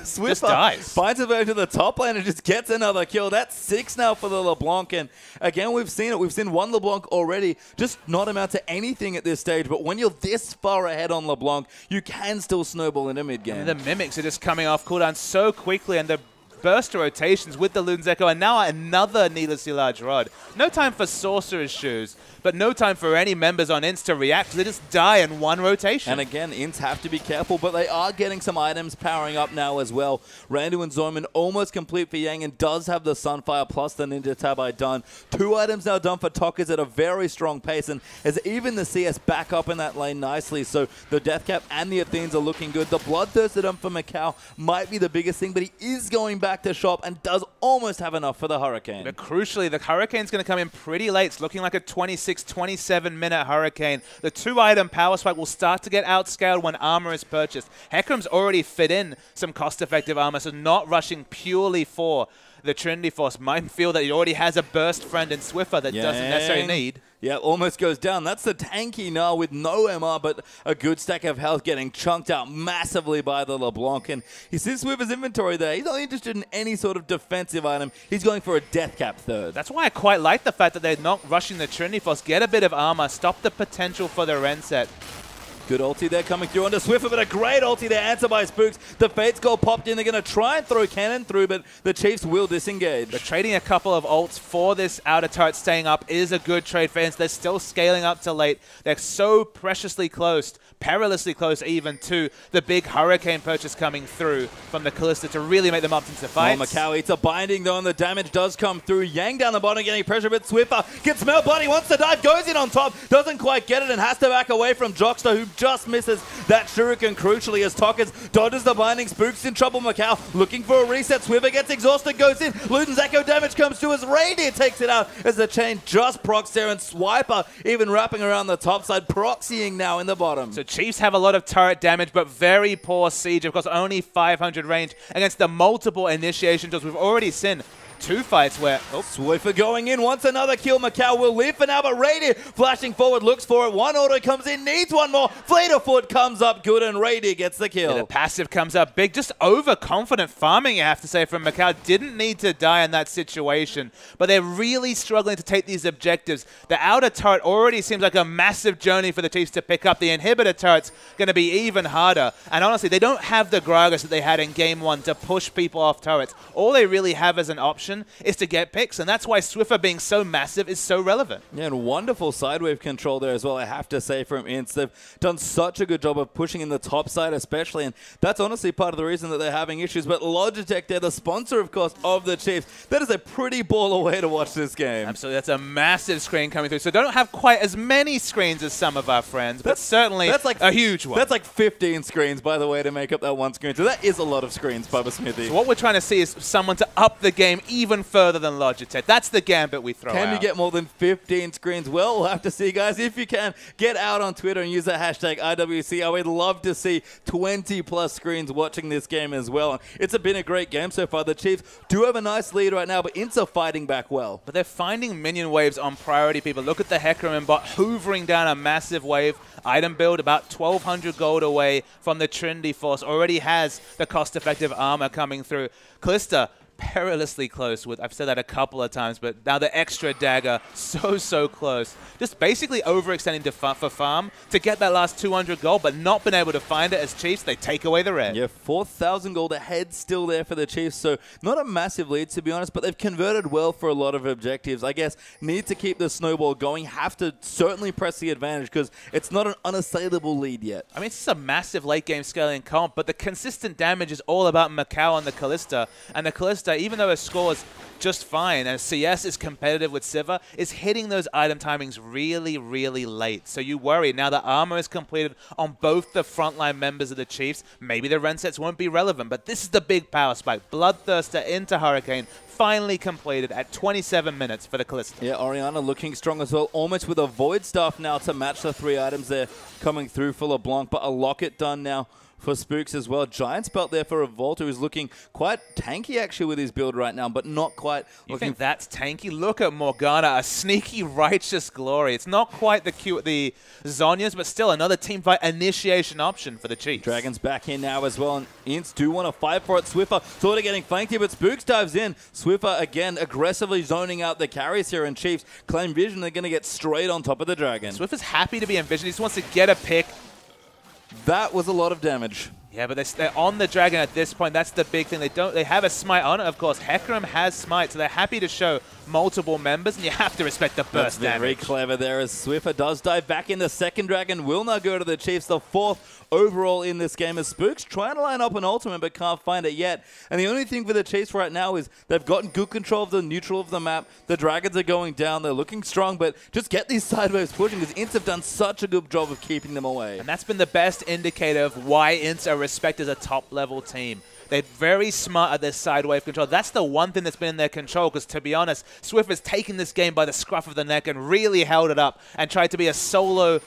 Swiffer just dies. Finds a way to the top lane and just gets another kill. That's 6 now for the LeBlanc. And again, we've seen it. We've seen one LeBlanc already just not amount to anything at this stage. But when you're this far ahead on LeBlanc, you can still snowball in a mid-game. The Mimics are just coming off cooldown so quickly, and the burst of rotations with the Luden Zeko, and now another needlessly large rod. No time for Sorcerer's Shoes, but no time for any members on INTZ to react. They just die in one rotation. And again, INTZ have to be careful, but they are getting some items powering up now as well. Randu and Zorman almost complete for Yang, and does have the Sunfire plus the Ninja Tabi done. 2 items now done for Tockers at a very strong pace, and as even the CS back up in that lane nicely, so the Death Cap and the Athenes are looking good. The Bloodthirster done for Macau might be the biggest thing, but he is going back to shop and does almost have enough for the Hurricane. But crucially, the Hurricane's going to come in pretty late. It's looking like a 27-minute Hurricane. The 2-item power spike will start to get outscaled when armor is purchased. Hecarim's already fit in some cost-effective armor, so not rushing purely for the Trinity Force. Might feel that he already has a burst friend in Swiffer that doesn't necessarily need. Yeah, almost goes down. That's the tanky now with no MR, but a good stack of health getting chunked out massively by the LeBlanc. And he sees Swiffer's inventory there. He's not interested in any sort of defensive item. He's going for a Death Cap third. That's why I quite like the fact that they're not rushing the Trinity Force. Get a bit of armor, stop the potential for the Reset. Good ulti there coming through onto Swiffer, but a great ulti there answered by Spooks. The Fate's Goal popped in. They're going to try and throw cannon through, but the Chiefs will disengage. But trading a couple of ults for this outer turret staying up is a good trade for INTZ. They're still scaling up to late. They're so preciously close, perilously close even to the big Hurricane purchase coming through from the Callista to really make them up into fights. Macau eats a binding though, and the damage does come through. Yang down the bottom getting pressure, but Swiffer gets smelled bloody, wants to dive, goes in on top, doesn't quite get it, and has to back away from Jockster, who just misses that shuriken crucially as Tockers dodges the binding. Spooks in trouble. Macau looking for a reset. Swiffer gets exhausted, goes in. Luden's echo damage comes through as Reindeer takes it out as the chain just procs there, and Swiper even wrapping around the top side, proxying now in the bottom. So Chiefs have a lot of turret damage, but very poor siege. Of course, only 500 range against the multiple initiation tools. We've already seen 2 fights where... Swiffer going in, wants another kill. Macau will live for now, but Reindeer flashing forward, looks for it. One auto comes in, needs one more. Fleet of Foot comes up good, and Reindeer gets the kill. Yeah, the passive comes up big. Just overconfident farming, you have to say, from Macau. Didn't need to die in that situation, but they're really struggling to take these objectives. The outer turret already seems like a massive journey for the Chiefs to pick up. The inhibitor turret's going to be even harder. And honestly, they don't have the Gragas that they had in Game 1 to push people off turrets. All they really have as an option is to get picks, and that's why Swiffer being so massive is so relevant. Yeah, and wonderful sidewave control there as well, I have to say, from INTZ. They've done such a good job of pushing in the top side especially, and that's honestly part of the reason that they're having issues. But Logitech, they're the sponsor, of course, of the Chiefs. That is a pretty baller way to watch this game. Absolutely, that's a massive screen coming through. So don't have quite as many screens as some of our friends, but certainly that's like a huge one. That's like 15 screens, by the way, to make up that one screen. So that is a lot of screens, Bubba Smithy. So what we're trying to see is someone to up the game even further than Logitech. That's the gambit we throw out. Can you get more than 15 screens? Well, we'll have to see, guys. If you can, get out on Twitter and use that hashtag IWCI. We'd love to see 20+ screens watching this game as well. It's been a great game so far. The Chiefs do have a nice lead right now, but INTZ are fighting back well. But they're finding minion waves on priority, people. Look at the Hecarim bot hoovering down a massive wave. Item build about 1,200 gold away from the Trinity Force. Already has the cost-effective armor coming through. Callista perilously close with, I've said that a couple of times, but now the extra dagger, so close. Just basically overextending for farm to get that last 200 gold, but not been able to find it as Chiefs. They take away the red. Yeah, 4,000 gold ahead still there for the Chiefs, so not a massive lead to be honest, but they've converted well for a lot of objectives. I guess need to keep the snowball going, have to certainly press the advantage because it's not an unassailable lead yet. I mean, it's a massive late game scaling comp, but the consistent damage is all about Macau on the Callista, and the Callista, even though her score is just fine, and CS is competitive with Sivir, is hitting those item timings really late. So you worry, now the armor is completed on both the frontline members of the Chiefs. Maybe the rend sets won't be relevant, but this is the big power spike. Bloodthirster into Hurricane, finally completed at 27 minutes for the Callista. Yeah, Orianna looking strong as well, almost with a Void Staff now to match the 3 items there coming through for LeBlanc, but a Locket done now for Spooks as well. Giant's Belt there for Revolta, who's looking quite tanky actually with his build right now, but not quite. You think that's tanky? Look at Morgana, a sneaky righteous glory. It's not quite the Zhonya's, but still another team fight initiation option for the Chiefs. Dragon's back in now as well, and INTZ do want to fight for it. Swiffer sort of getting flanked here, but Spooks dives in. Swiffer again aggressively zoning out the carries here, and Chiefs claim vision. They're going to get straight on top of the Dragon. Swiffer's happy to be in vision. He just wants to get a pick. That was a lot of damage. Yeah, but they're on the Dragon at this point. That's the big thing. They have a smite on it, of course. Hecarim has smite, so they're happy to show multiple members, and you have to respect the burst damage. Very clever there as Swiffer does dive back in. The second Dragon will now go to the Chiefs, the 4th overall in this game as Spooks trying to line up an ultimate but can't find it yet. And the only thing for the Chiefs right now is they've gotten good control of the neutral of the map. The Dragons are going down. They're looking strong, but just get these sideways pushing because INTZ have done such a good job of keeping them away. And that's been the best indicator of why INTZ are respected as a top-level team. They're very smart at their side wave control. That's the one thing that's been in their control because, to be honest, Swift has taken this game by the scruff of the neck and really held it up and tried to be a solo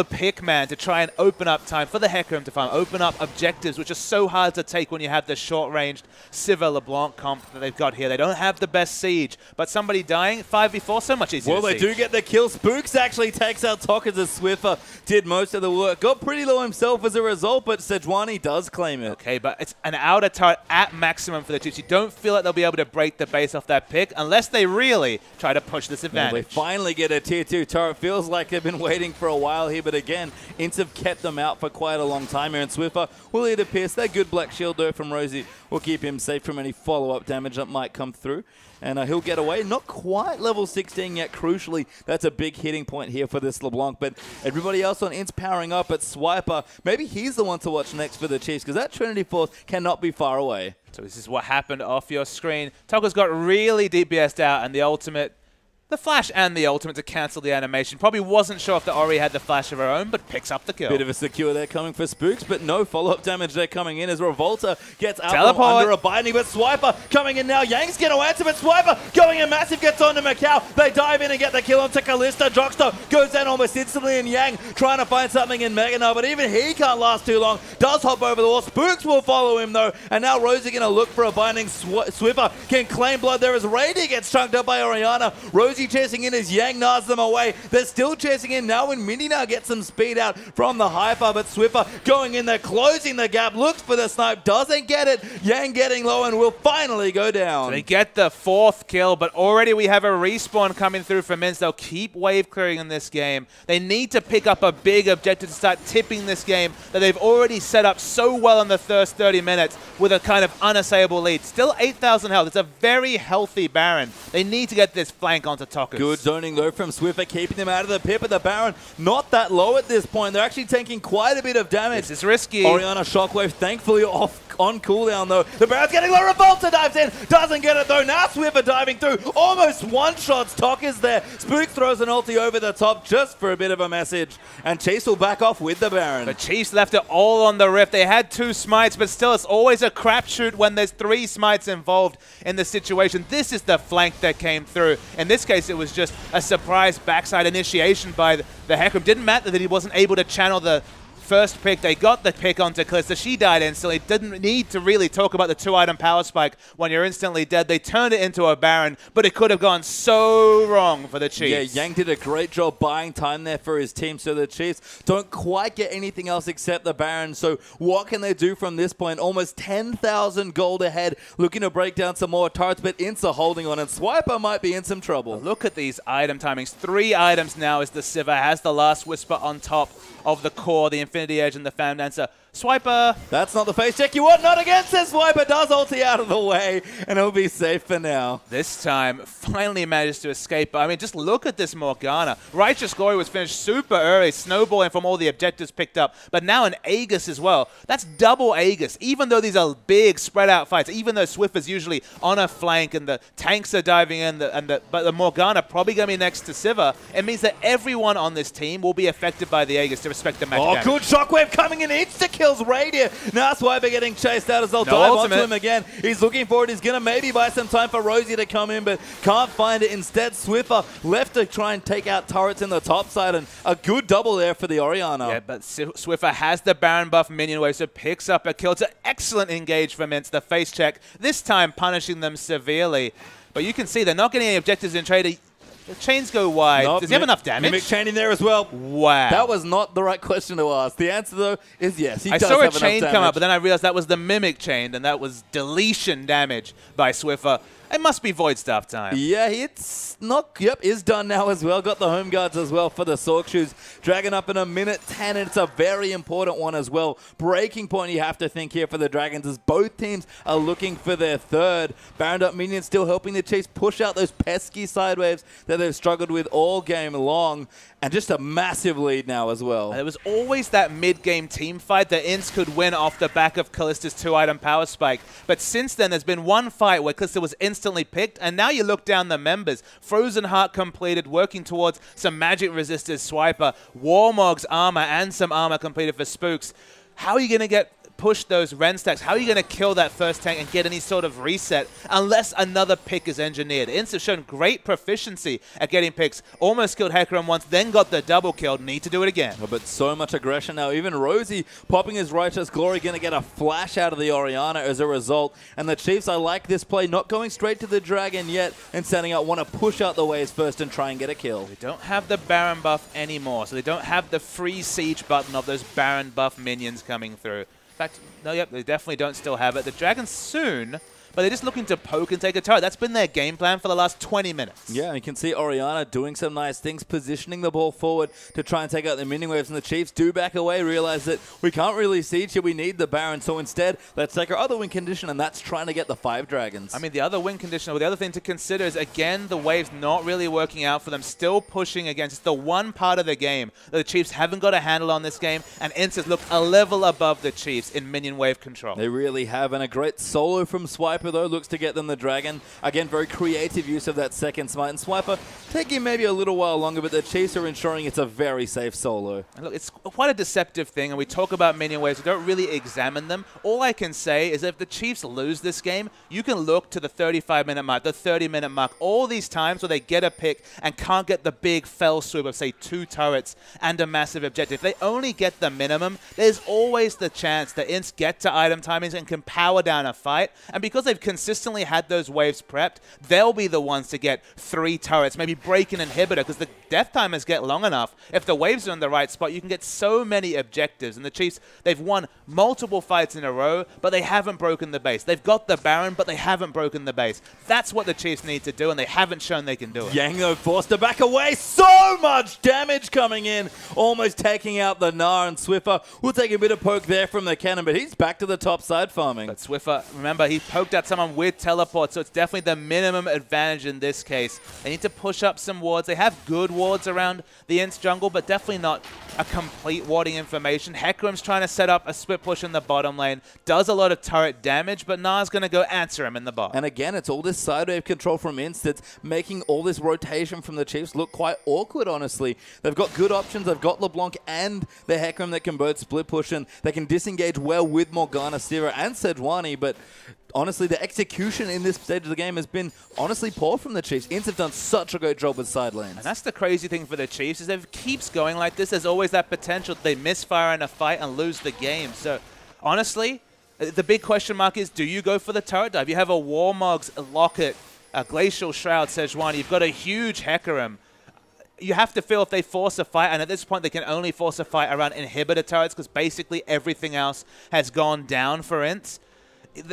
pick man to try and open up time for the Hecarim to farm, open up objectives, which are so hard to take when you have the short-ranged Sivir LeBlanc comp that they've got here. They don't have the best siege, but somebody dying 5v4, so much easier. Well, they do get the kill. Spooks actually takes out Tokkers as Swiffer did most of the work. Got pretty low himself as a result, but Sejuani does claim it. Okay, but it's an outer turret at maximum for the Chiefs. You don't feel like they'll be able to break the base off that pick unless they really try to push this advantage. Well, they finally get a tier 2 turret. Feels like they've been waiting for a while here, but again, INTZ have kept them out for quite a long time here, and Swiffer will either pierce that good black shield though from Rosie will keep him safe from any follow-up damage that might come through. And he'll get away. Not quite level 16 yet. Crucially, that's a big hitting point here for this LeBlanc. But everybody else on INTZ powering up at Swiper. Maybe he's the one to watch next for the Chiefs because that Trinity Force cannot be far away. So this is what happened off your screen. Tokker's got really DPS'd out, and the ultimate... The flash and the ultimate to cancel the animation. Probably wasn't sure if the Ori had the flash of her own, but picks up the kill. Bit of a secure there coming for Spooks, but no follow-up damage there coming in as Revolta gets out Teleport. under a binding, but Swiper coming in now. Yang's going to answer, but Swiper going in massive, gets onto Macau. They dive in and get the kill onto Callista. Jockster goes down almost instantly, and Yang trying to find something in Meganar, but even he can't last too long. Does hop over the wall. Spooks will follow him, though, and now Rosie going to look for a binding. Swiffer can claim blood there as Rady gets chunked up by Orianna. Rosie chasing in as Yang gnaws them away. They're still chasing in now when Mini now gets some speed out from the Hyper, but Swiffer going in there, closing the gap, looks for the snipe, doesn't get it. Yang getting low and will finally go down. So they get the 4th kill, but already we have a respawn coming through from INTZ. They'll keep wave clearing in this game. They need to pick up a big objective to start tipping this game that they've already set up so well in the first 30 minutes with a kind of unassailable lead. Still 8,000 health. It's a very healthy Baron. They need to get this flank onto Tokkers. Good zoning though from Swiffer, keeping them out of the pit, but the Baron not that low at this point. They're actually taking quite a bit of damage. This is risky. Orianna Shockwave thankfully off on cooldown though. The Baron's getting low. Revolta dives in, doesn't get it though. Now Swiffer diving through, almost one-shots Tokkers there. Spooks throws an ulti over the top just for a bit of a message, and Chase will back off with the Baron. The Chiefs left it all on the Rift. They had 2 smites, but still it's always a crapshoot when there's 3 smites involved in the situation. This is the flank that came through. In this case, it was just a surprise backside initiation by the Hecarim. Didn't matter that he wasn't able to channel the First pick, they got the pick onto Kalista. She died instantly. Didn't need to really talk about the 2-item power spike when you're instantly dead. They turned it into a Baron, but it could have gone so wrong for the Chiefs. Yeah, Yang did a great job buying time there for his team, so the Chiefs don't quite get anything else except the Baron. So what can they do from this point? Almost 10,000 gold ahead, looking to break down some more turrets, but INTZ holding on, and Swiper might be in some trouble. Look at these item timings. 3 items now as the Sivir has the Last Whisper on top of the core, the Infinity Edge, and the Fan Dancer. Swiper! That's not the face check you want. Not against it. Swiper does ulti out of the way, and he'll be safe for now. This time, finally managed to escape. I mean, just look at this Morgana. Righteous Glory was finished super early, snowballing from all the objectives picked up, but now an Aegis as well. That's double Aegis, even though these are big, spread-out fights, even though Swiffer's usually on a flank and the tanks are diving in, but the Morgana probably going to be next to Sivir. It means that everyone on this team will be affected by the Aegis to respect the match damage. Good shockwave coming in. Insta-kill Radiant. Now Swiper getting chased out as they'll dive onto him again. He's looking for it. He's going to maybe buy some time for Rosie to come in, but can't find it. Instead, Swiffer left to try and take out turrets in the top side, and a good double there for the Orianna. Yeah, but Swiffer has the Baron buff minion wave, so picks up a kill. It's an excellent engage from INTZ. The face check, this time punishing them severely. But you can see they're not getting any objectives in trade. The chains go wide. Does he have enough damage? Mimic chain in there as well. Wow. That was not the right question to ask. The answer, though, is yes. He I does saw a have chain enough come damage. up, but then I realized that was the Mimic chain, and that was deletion damage by Swiffer. It must be Void Staff time. Yeah, it's not. Yep, is done now as well. Got the home guards as well for the Sork Shoes. Dragon up in a minute 10, and it's a very important one as well. Breaking point you have to think here for the Dragons as both teams are looking for their third. Baron up minions still helping the Chiefs push out those pesky side waves that they've struggled with all game long. And just a massive lead now as well. There was always that mid-game team fight that INTZ could win off the back of Kalista's 2-item power spike. But since then, there's been one fight where Kalista was instantly picked, and now you look down the members. Frozen Heart completed, working towards some magic resistors, Swiper, Warmog's armor, and some armor completed for Spooks. How are you going to push those Ren stacks? How are you going to kill that first tank and get any sort of reset unless another pick is engineered? INTZ have shown great proficiency at getting picks. Almost killed Hecarim once, then got the double kill. Need to do it again. Oh, but so much aggression now. Even Rosie popping his Righteous Glory, going to get a flash out of the Orianna as a result. And the Chiefs, I like this play, not going straight to the Dragon yet and setting out, want to push out the waves first and try and get a kill. They don't have the Baron buff anymore, so they don't have the free siege button of those Baron buff minions coming through. In fact, no, yep, they definitely don't still have it. The Dragons soon, but they're just looking to poke and take a turret. That's been their game plan for the last 20 minutes. Yeah, and you can see Orianna doing some nice things, positioning the ball forward to try and take out the minion waves, and the Chiefs do back away, realize that we can't really siege here, we need the Baron, so instead, let's take our other win condition, and that's trying to get the 5 Dragons. I mean, the other win condition, or the other thing to consider is, again, the waves not really working out for them, still pushing against the one part of the game that the Chiefs haven't got a handle on this game, and INTZ has looked a level above the Chiefs in minion wave control. They really have, and a great solo from Swiper, though, looks to get them the Dragon. Again, very creative use of that second smite, and Swiper taking maybe a little while longer, but the Chiefs are ensuring it's a very safe solo. And look, it's quite a deceptive thing, and we talk about minion waves, we don't really examine them. All I can say is that if the Chiefs lose this game, you can look to the 35-minute mark, the 30-minute mark, all these times where they get a pick and can't get the big fell swoop of, say, 2 turrets and a massive objective. If they only get the minimum, there's always the chance that INTZ get to item timings and can power down a fight, and because they've consistently had those waves prepped, they'll be the ones to get 3 turrets, maybe break an inhibitor, because the death timers get long enough. If the waves are in the right spot, you can get so many objectives. And the Chiefs, they've won multiple fights in a row, but they haven't broken the base. They've got the Baron, but they haven't broken the base. That's what the Chiefs need to do, and they haven't shown they can do it. Yango forced to back away. So much damage coming in, almost taking out the Gnar, and Swiffer will take a bit of poke there from the cannon, but he's back to the top side farming. But Swiffer, remember, he poked at someone with teleport, so it's definitely the minimum advantage in this case. They need to push up some wards. They have good wards around the INTZ jungle, but definitely not a complete warding information. Hecarim's trying to set up a split push in the bottom lane. Does a lot of turret damage, but Gnar's going to go answer him in the bot. And again, it's all this side wave control from INTZ that's making all this rotation from the Chiefs look quite awkward, honestly. They've got good options. They've got LeBlanc and the Hecarim that can both split push, and they can disengage well with Morgana, Sivir, and Sejuani, but honestly, the execution in this stage of the game has been honestly poor from the Chiefs. INTZ have done such a great job with side lanes. And that's the crazy thing for the Chiefs, is if it keeps going like this, there's always that potential that they misfire in a fight and lose the game. So, honestly, the big question mark is, do you go for the turret dive? You have a Warmogs, a Locket, a Glacial Shroud, Sejuani. You've got a huge Hecarim. You have to feel if they force a fight, and at this point they can only force a fight around inhibitor turrets because basically everything else has gone down for INTZ.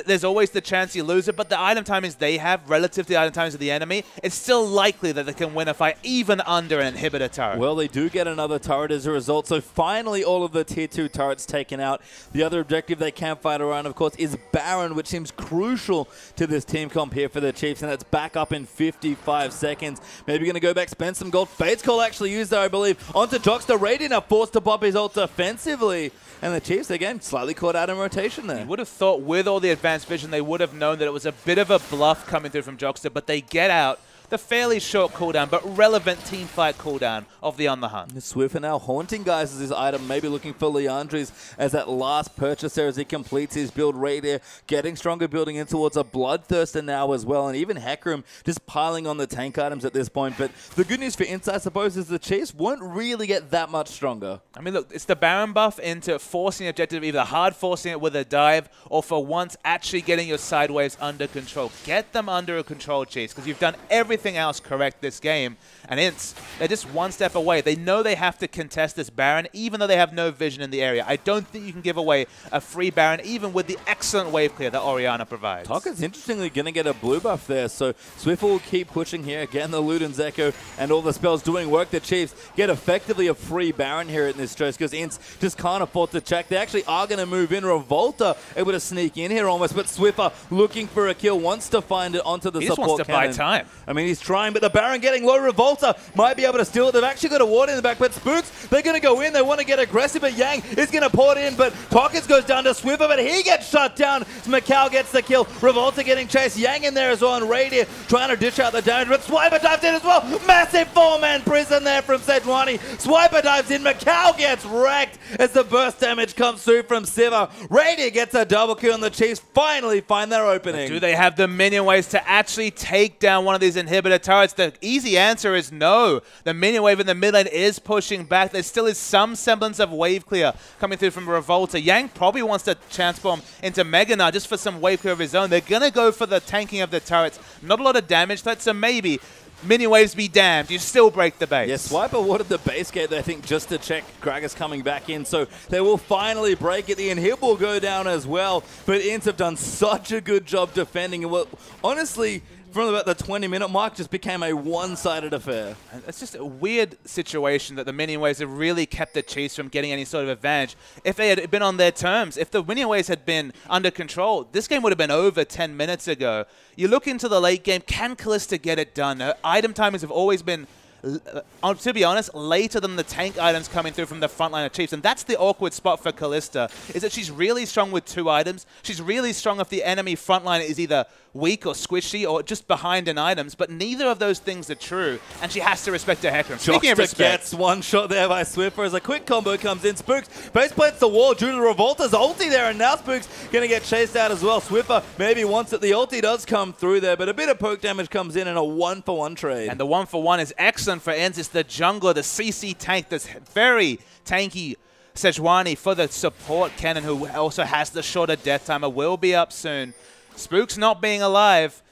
There's always the chance you lose it, but the item timings they have relative to the item timings of the enemy, it's still likely that they can win a fight even under an inhibitor turret. Well, they do get another turret as a result, so finally all of the tier 2 turrets taken out. The other objective they can fight around, of course, is Baron, which seems crucial to this team comp here for the Chiefs, and that's back up in 55 seconds. Maybe going to go back, spend some gold. Fate's Call actually used there, I believe, onto Jockster. Radiant are forced to pop his ult defensively. And the Chiefs, again, slightly caught out in rotation there. You would have thought with all the advanced vision, they would have known that it was a bit of a bluff coming through from Jockster, but they get out the fairly short cooldown, but relevant team fight cooldown of the On the Hunt. Swiffer now haunting guys as his item, maybe looking for Leandri's as that last purchase there as he completes his build. Radiant getting stronger, building in towards a Bloodthirster now as well, and even Hecarim just piling on the tank items at this point. But the good news for INTZ, I suppose, is the Chiefs won't really get that much stronger. I mean, look, it's the Baron buff into forcing objective, either hard forcing it with a dive, or for once actually getting your side waves under control. Get them under control, Chiefs, because you've done everything else correct this game, and INTZ, they're just one step away. They know they have to contest this Baron, even though they have no vision in the area. I don't think you can give away a free Baron, even with the excellent wave clear that Orianna provides. Tokka's interestingly going to get a blue buff there, so Swiffer will keep pushing here. Again, the Luden's Echo and all the spells doing work. The Chiefs get effectively a free Baron here in this choice because INTZ just can't afford to check. They actually are going to move in. Revolta able to sneak in here almost, but Swiffer looking for a kill, wants to find it onto the support cannon. He just wants to buy time. I mean, he's trying, but the Baron getting low. Revolta might be able to steal it. They've actually got a ward in the back, but Spooks, they're going to go in. They want to get aggressive, but Yang is going to pour it in, but Pockets goes down to Swiffer, but he gets shut down. Macau gets the kill. Revolta getting chased. Yang in there as well, and Radiant trying to dish out the damage, but Swiper dives in as well. Massive four-man prison there from Sejuani. Swiper dives in. Macau gets wrecked as the burst damage comes through from Siva. Radiant gets a double kill, and the Chiefs finally find their opening. Do they have the minion waves to actually take down one of these inhibitor turrets? The easy answer is no. The minion wave in the mid lane is pushing back. There still is some semblance of wave clear coming through from Revolta. Yang probably wants to chance bomb into Meganar just for some wave clear of his own. They're going to go for the tanking of the turrets. Not a lot of damage threats, so maybe minion waves be damned. You still break the base. Yeah, Swiper wanted the base gate, I think, just to check Gragas coming back in. So they will finally break it. The inhib will go down as well. But INTZ have done such a good job defending. And well, honestly, from about the 20-minute mark, just became a one-sided affair. It's just a weird situation that the minion waves have really kept the Chiefs from getting any sort of advantage. If they had been on their terms, if the minion waves had been under control, this game would have been over 10 minutes ago. You look into the late game, can Kalista get it done? Her item timings have always been, to be honest, later than the tank items coming through from the front line of Chiefs. And that's the awkward spot for Kalista, is that she's really strong with 2 items. She's really strong if the enemy front line is either weak or squishy or just behind in items, but neither of those things are true, and she has to respect her Hecarim. Speaking of respect, gets one shot there by Swiffer as a quick combo comes in. Spooks base plants the wall due to Revolta's ulti there, and now Spooks going to get chased out as well. Swiffer maybe wants it. The ulti does come through there, but a bit of poke damage comes in and a 1-for-1 trade. And the 1-for-1 is excellent for INTZ. It's the jungler, the CC tank, this very tanky Sejuani for the support cannon, who also has the shorter death timer, will be up soon. Spooks not being alive.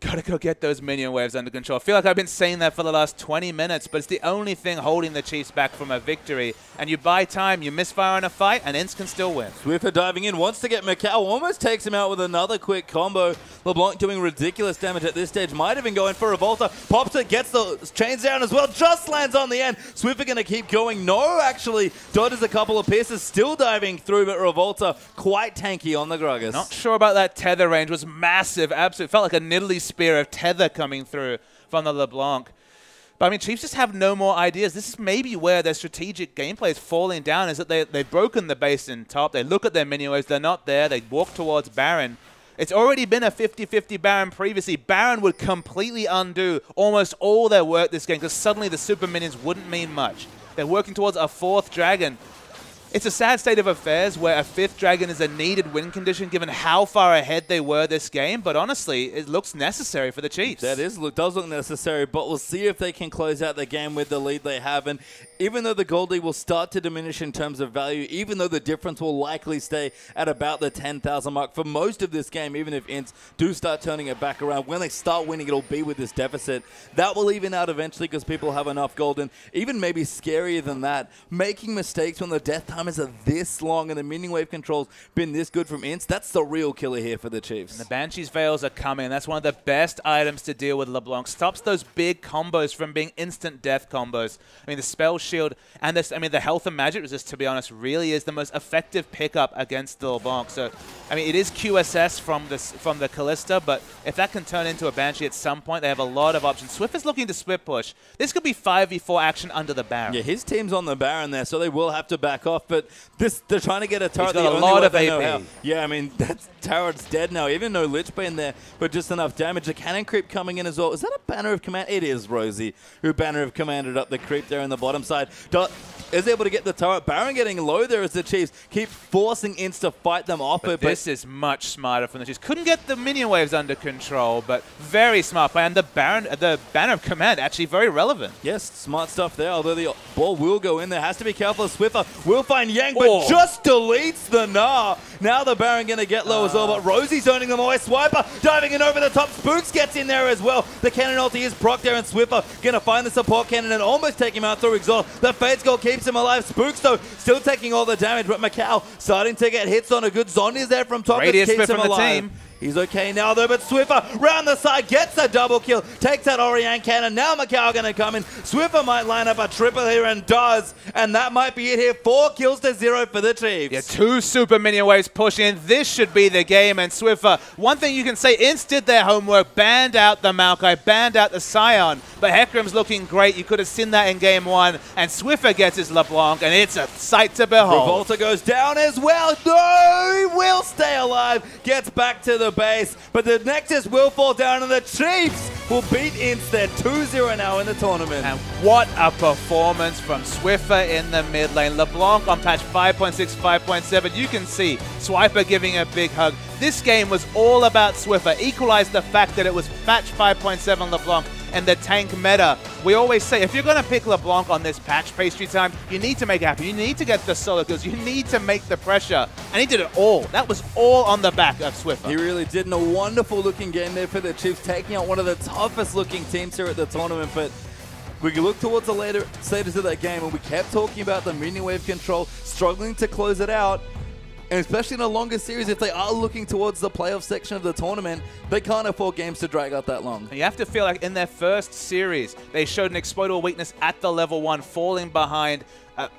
Gotta go get those minion waves under control. I feel like I've been saying that for the last 20 minutes, but it's the only thing holding the Chiefs back from a victory. And you buy time, you misfire in a fight, and INTZ can still win. Swiffer diving in, wants to get Macau, almost takes him out with another quick combo. LeBlanc doing ridiculous damage at this stage. Might have been going for Revolta. Pops it, gets the chains down as well. Just lands on the end. Swiffer going to keep going. No, actually, dodges a couple of pieces. Still diving through, but Revolta quite tanky on the Gragas. Not sure about that tether range. Was massive. Absolutely felt like a Nidalee spear of tether coming through from the LeBlanc. But I mean, Chiefs just have no more ideas. This is maybe where their strategic gameplay is falling down, is that they've broken the base in top. They look at their minion waves. They're not there. They walk towards Baron. It's already been a 50-50 Baron previously. Baron would completely undo almost all their work this game because suddenly the super minions wouldn't mean much. They're working towards a 4th dragon. it's a sad state of affairs where a 5th Dragon is a needed win condition given how far ahead they were this game, but honestly, it looks necessary for the Chiefs. That does look necessary, but we'll see if they can close out the game with the lead they have. And even though the gold lead will start to diminish in terms of value, even though the difference will likely stay at about the 10,000 mark for most of this game, even if INTZ do start turning it back around, when they start winning, it'll be with this deficit. That will even out eventually because people have enough gold. And even maybe scarier than that, making mistakes when the death time is this long and the minion wave control's been this good from INTZ, that's the real killer here for the Chiefs. And the Banshee's Veils are coming. That's one of the best items to deal with LeBlanc. Stops those big combos from being instant death combos. I mean, the Spell Shield and this, I mean, the Health and Magic Resist, to be honest, really is the most effective pickup against the LeBlanc. So, I mean, it is QSS from the Callista, but if that can turn into a Banshee at some point, they have a lot of options. Swift is looking to split push. This could be 5v4 action under the Baron. Yeah, his team's on the Baron there, so they will have to back off, but they're trying to get a turret. He's got a lot of AP. Yeah, I mean, that turret's dead now. Even no Lich Bane there, but just enough damage. The cannon creep coming in as well. Is that a Banner of Command? It is Rosie, who Banner of Commanded up the creep there in the bottom side. Is able to get the turret. Baron getting low there as the Chiefs keep forcing INTZ to fight them off it. But this is much smarter from the Chiefs. Couldn't get the minion waves under control, but very smart play. And the Banner of Command actually very relevant. Yes, smart stuff there, although the ball will go in there. Has to be careful. Swiffer will find Yang, but just deletes the Gnar. Now the Baron going to get low as well, but Rosie's zoning them away. Swiper diving in over the top. Spooks gets in there as well. The cannon ulti is proc there, and Swiffer going to find the support cannon and almost take him out through exhaust. The Fate's Goal keeps him alive. Spooks, though, still taking all the damage, but Macau starting to get hits on a good Zonya's there from top. Radius keeps him from alive. the team. He's okay now, though, but Swiffer round the side gets a double kill, takes that Orion cannon. Now Macau going to come in. Swiffer might line up a triple here and does, and that might be it here. 4 kills to 0 for the Chiefs. Yeah, 2 super minion waves pushing in. This should be the game, and Swiffer, one thing you can say, INTZ did their homework, banned out the Maokai, banned out the Scion, but Hecarim's looking great. You could have seen that in game 1, and Swiffer gets his LeBlanc, and it's a sight to behold. Revolta goes down as well. No, he will stay alive. Gets back to the base, but the Nexus will fall down, and the Chiefs will beat INTZ. They're 2-0 now in the tournament. And what a performance from Swiffer in the mid lane. LeBlanc on patch 5.6, 5.7. You can see Swiper giving a big hug. This game was all about Swiffer. Equalized the fact that it was patch 5.7 LeBlanc and the tank meta. We always say, if you're going to pick LeBlanc on this patch, Pastry Time, you need to make it happen. You need to get the solo kills. You need to make the pressure. And he did it all. That was all on the back of Swiffer. He really did. And a wonderful looking game there for the Chiefs, taking out one of the toughest looking teams here at the tournament. But we can look towards the later stages of that game, and we kept talking about the minion wave control, struggling to close it out. And especially in a longer series, if they are looking towards the playoff section of the tournament, they can't afford games to drag out that long. And you have to feel like in their first series, they showed an exploitable weakness at the level 1, falling behind.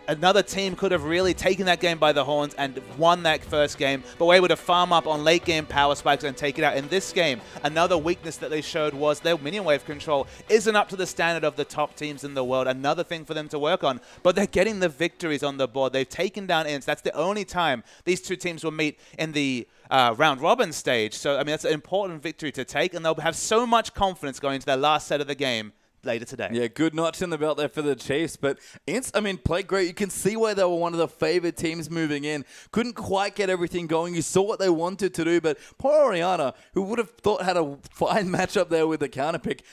Another team could have really taken that game by the horns and won that first game, but were able to farm up on late game power spikes and take it out. In this game, another weakness that they showed was their minion wave control isn't up to the standard of the top teams in the world. Another thing for them to work on, but they're getting the victories on the board. They've taken down INTZ. That's the only time these two teams will meet in the round robin stage. So, I mean, that's an important victory to take, and they'll have so much confidence going into their last set of the game later today. Yeah, good notch in the belt there for the Chiefs, but INTZ, I mean, played great. You can see why they were one of the favored teams moving in. Couldn't quite get everything going. You saw what they wanted to do, but poor Oriana, who would have thought had a fine matchup there with the counter pick.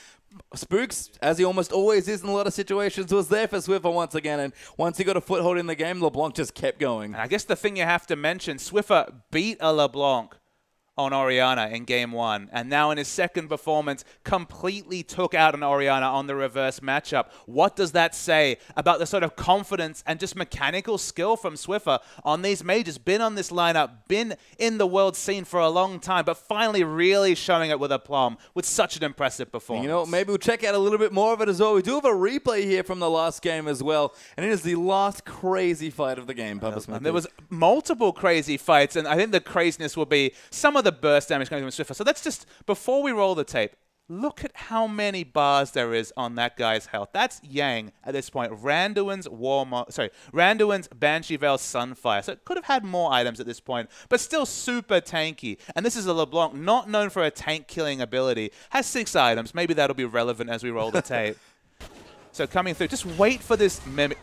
Spooks, as he almost always is in a lot of situations, was there for Swiffer once again, and once he got a foothold in the game, LeBlanc just kept going. And I guess the thing you have to mention, Swiffer beat a LeBlanc on Oriana in game 1, and now in his second performance completely took out an Oriana on the reverse matchup. What does that say about the sort of confidence and just mechanical skill from Swiffer on these majors? Been on this lineup, been in the world scene for a long time, but finally really showing it with aplomb with such an impressive performance. You know, maybe we'll check out a little bit more of it as well. We do have a replay here from the last game as well, and it is the last crazy fight of the game, Papa Smith. There was multiple crazy fights, and I think the craziness will be some of the burst damage coming from Swiffer. So let's just, before we roll the tape, look at how many bars there is on that guy's health. That's Yang at this point. Randuin's Banshee Veil Sunfire. So it could have had more items at this point, but still super tanky. And this is a LeBlanc not known for a tank killing ability. Has 6 items. Maybe that'll be relevant as we roll the tape. So coming through, just wait for this mimic.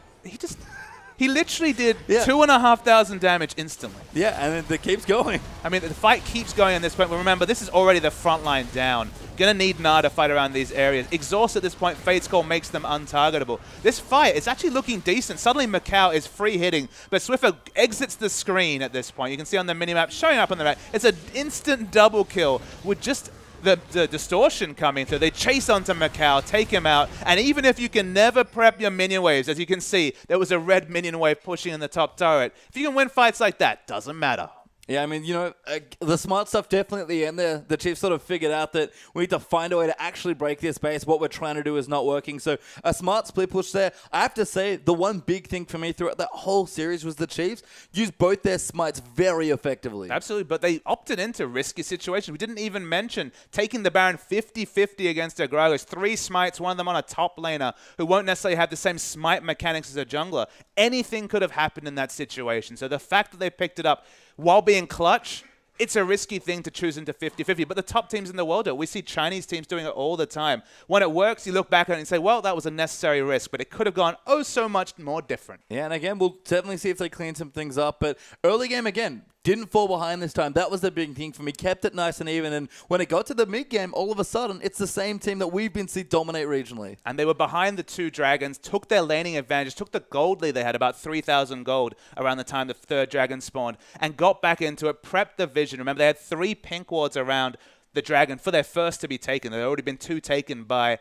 He literally did 2,500 damage instantly. Yeah, and it keeps going. I mean, the fight keeps going at this point. But remember, this is already the front line down. Gonna need Na to fight around these areas. Exhaust at this point, Fate's Call makes them untargetable. This fight is actually looking decent. Suddenly Macau is free hitting, but Swiffer exits the screen at this point. You can see on the minimap showing up on the right. It's an instant double kill with just the distortion coming through. They chase onto Macau, take him out, and even if you can never prep your minion waves, as you can see, there was a red minion wave pushing in the top turret. If you can win fights like that, doesn't matter. Yeah, I mean, you know, the smart stuff definitely at the end there. The Chiefs sort of figured out that we need to find a way to actually break this base. What we're trying to do is not working. So a smart split push there. I have to say, the one big thing for me throughout that whole series was the Chiefs used both their smites very effectively. Absolutely, but they opted into risky situations. We didn't even mention taking the Baron 50-50 against a Gragas. 3 smites, one of them on a top laner who won't necessarily have the same smite mechanics as a jungler. Anything could have happened in that situation. So the fact that they picked it up while being clutch, it's a risky thing to choose into 50-50. But the top teams in the world do it. We see Chinese teams doing it all the time. When it works, you look back at it and say, well, that was a necessary risk, but it could have gone oh so much more different. Yeah, and again, we'll definitely see if they clean some things up. But early game, again, didn't fall behind this time. That was the big thing for me. Kept it nice and even. And when it got to the mid game, all of a sudden, it's the same team that we've been seeing dominate regionally. And they were behind the 2 dragons, took their laning advantage, took the gold lead. They had about 3,000 gold around the time the 3rd dragon spawned, and got back into it, prepped the vision. Remember, they had 3 pink wards around the dragon for their first to be taken. There had already been 2 taken by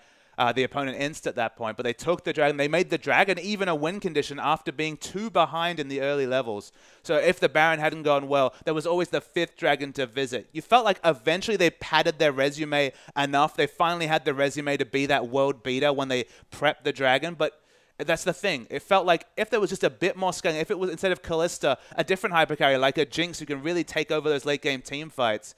the opponent INTZ at that point, but they took the dragon. They made the dragon even a win condition after being 2 behind in the early levels. So if the Baron hadn't gone well, there was always the 5th dragon to visit. You felt like eventually they padded their resume enough. They finally had the resume to be that world beater when they prepped the dragon, but that's the thing. It felt like if there was just a bit more scaling, if it was instead of Callista, a different hypercarry like a Jinx who can really take over those late game team fights,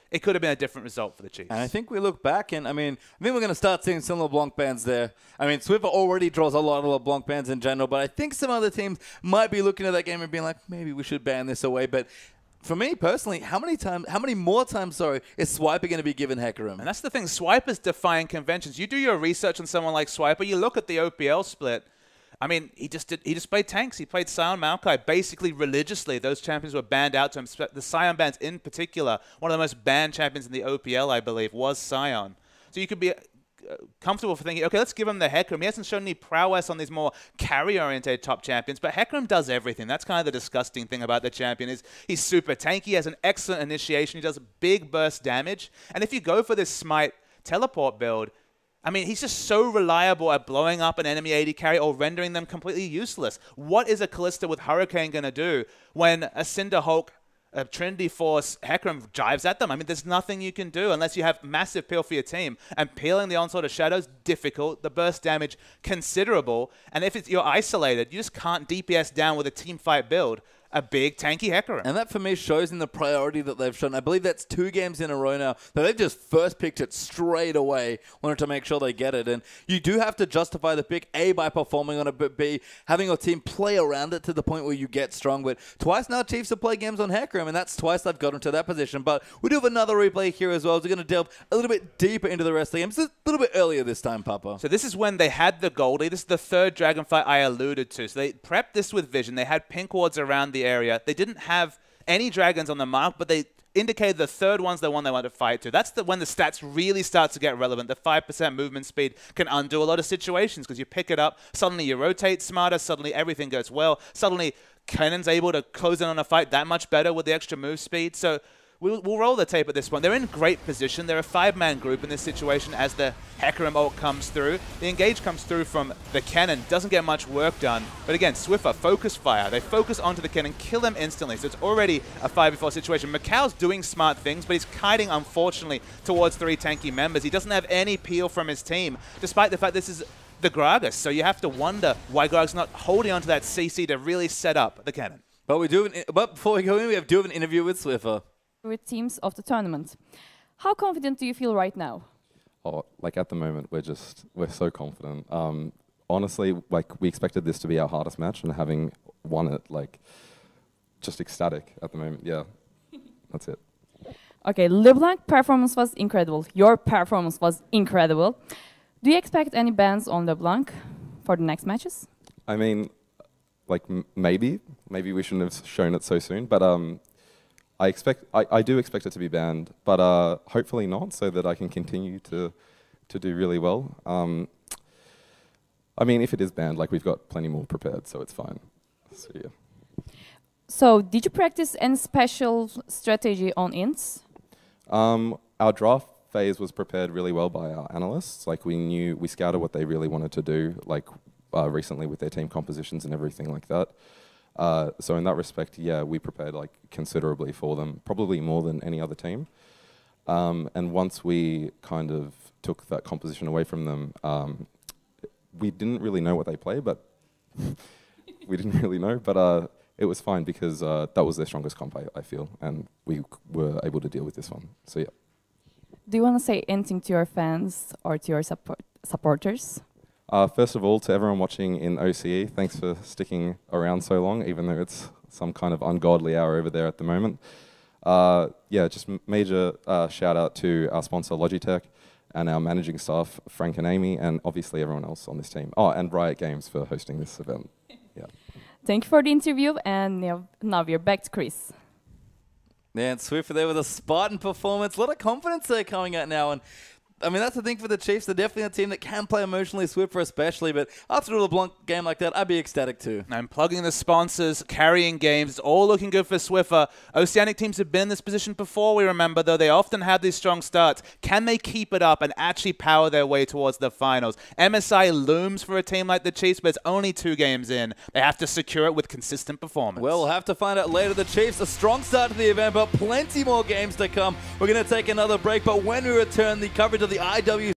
it could have been a different result for the Chiefs. And I think we look back, and I think we're going to start seeing some LeBlanc bans there. I mean, Swiffer already draws a lot of LeBlanc bans in general, but I think some other teams might be looking at that game and being like, maybe we should ban this away. But for me personally, how many more times is Swiper going to be given Hecarim? And that's the thing. Swiper's defying conventions. You do your research on someone like Swiper, you look at the OPL split. I mean, he just played tanks. He played Sion Maokai basically religiously. Those champions were banned out to him. The Sion bans in particular, one of the most banned champions in the OPL, I believe, was Sion. So you could be comfortable for thinking, okay, let's give him the Hecarim. He hasn't shown any prowess on these more carry-oriented top champions, but Hecarim does everything. That's kind of the disgusting thing about the champion is he's super tanky. He has an excellent initiation. He does big burst damage. And if you go for this Smite teleport build, I mean, he's just so reliable at blowing up an enemy AD carry or rendering them completely useless. What is a Callista with Hurricane going to do when a Cinderhulk, a Trinity Force Hecarim jives at them? I mean, there's nothing you can do unless you have massive peel for your team. And peeling the Onslaught of Shadows, difficult. The burst damage, considerable. And if you're isolated, you just can't DPS down with a team fight build a big tanky Hecarim. And that for me shows in the priority that they've shown. I believe that's 2 games in a row now that they've just first picked it straight away, wanted to make sure they get it. And you do have to justify the pick, A, by performing on it, but B, having your team play around it to the point where you get strong. But twice now Chiefs have played games on Hecarim, and that's twice they've gotten to that position. But we do have another replay here as well. So we're going to delve a little bit deeper into the rest of the games. It's a little bit earlier this time, Papa. So this is when they had the Goldie. This is the 3rd dragon fight I alluded to. So they prepped this with vision. They had pink wards around the area. They didn't have any dragons on the mark, but they indicated the 3rd one's the one they wanted to fight to. That's when the stats really start to get relevant. The 5% movement speed can undo a lot of situations because you pick it up, suddenly you rotate smarter, suddenly everything goes well, suddenly Cannon's able to close in on a fight that much better with the extra move speed. So we'll roll the tape at this point. They're in great position. They're a 5-man group in this situation as the Hecarim ult comes through. The engage comes through from the cannon. Doesn't get much work done. But again, Swiffer, focus fire. They focus onto the cannon, kill him instantly. So it's already a 5v4 situation. Macau's doing smart things, but he's kiting, unfortunately, towards 3 tanky members. He doesn't have any peel from his team, despite the fact this is the Gragas. So you have to wonder why Gragas not holding onto that CC to really set up the cannon. But before we go in, we have an interview with Swiffer. With teams of the tournament. How confident do you feel right now? Oh, like at the moment, we're so confident. Honestly, like we expected this to be our hardest match, and having won it, like just ecstatic at the moment. Yeah, that's it. Okay, LeBlanc performance was incredible. Your performance was incredible. Do you expect any bans on LeBlanc for the next matches? I mean, like maybe we shouldn't have shown it so soon, but I do expect it to be banned, but hopefully not, so that I can continue to do really well. I mean, if it is banned, like we've got plenty more prepared, so it's fine. So yeah. So did you practice any special strategy on INTZ? Our draft phase was prepared really well by our analysts. Like we scouted what they really wanted to do, like recently with their team compositions and everything like that. So in that respect, yeah, we prepared like considerably for them, probably more than any other team. And once we kind of took that composition away from them, we didn't really know what they play, but we didn't really know. But it was fine because that was their strongest comp, I feel, and we were able to deal with this one. So yeah. Do you want to say anything to your fans or to your supporters? First of all, to everyone watching in OCE, thanks for sticking around so long, even though it's some kind of ungodly hour over there at the moment. Yeah, just major shout out to our sponsor Logitech and our managing staff, Frank and Amy, and obviously everyone else on this team. Oh, and Riot Games for hosting this event. Yeah. Thank you for the interview, and now we're back to Chris. Yeah, and Swift there with a Spartan performance. A lot of confidence there coming out now. And I mean, that's the thing for the Chiefs. They're definitely a team that can play emotionally, Swiffer especially. But after a LeBlanc game like that, I'd be ecstatic too. And plugging the sponsors, carrying games, it's all looking good for Swiffer. Oceanic teams have been in this position before, we remember, though. They often have these strong starts. Can they keep it up and actually power their way towards the finals? MSI looms for a team like the Chiefs, but it's only 2 games in. They have to secure it with consistent performance. Well, we'll have to find out later. The Chiefs, a strong start to the event, but plenty more games to come. We're going to take another break, but when we return, the coverage of the IWCI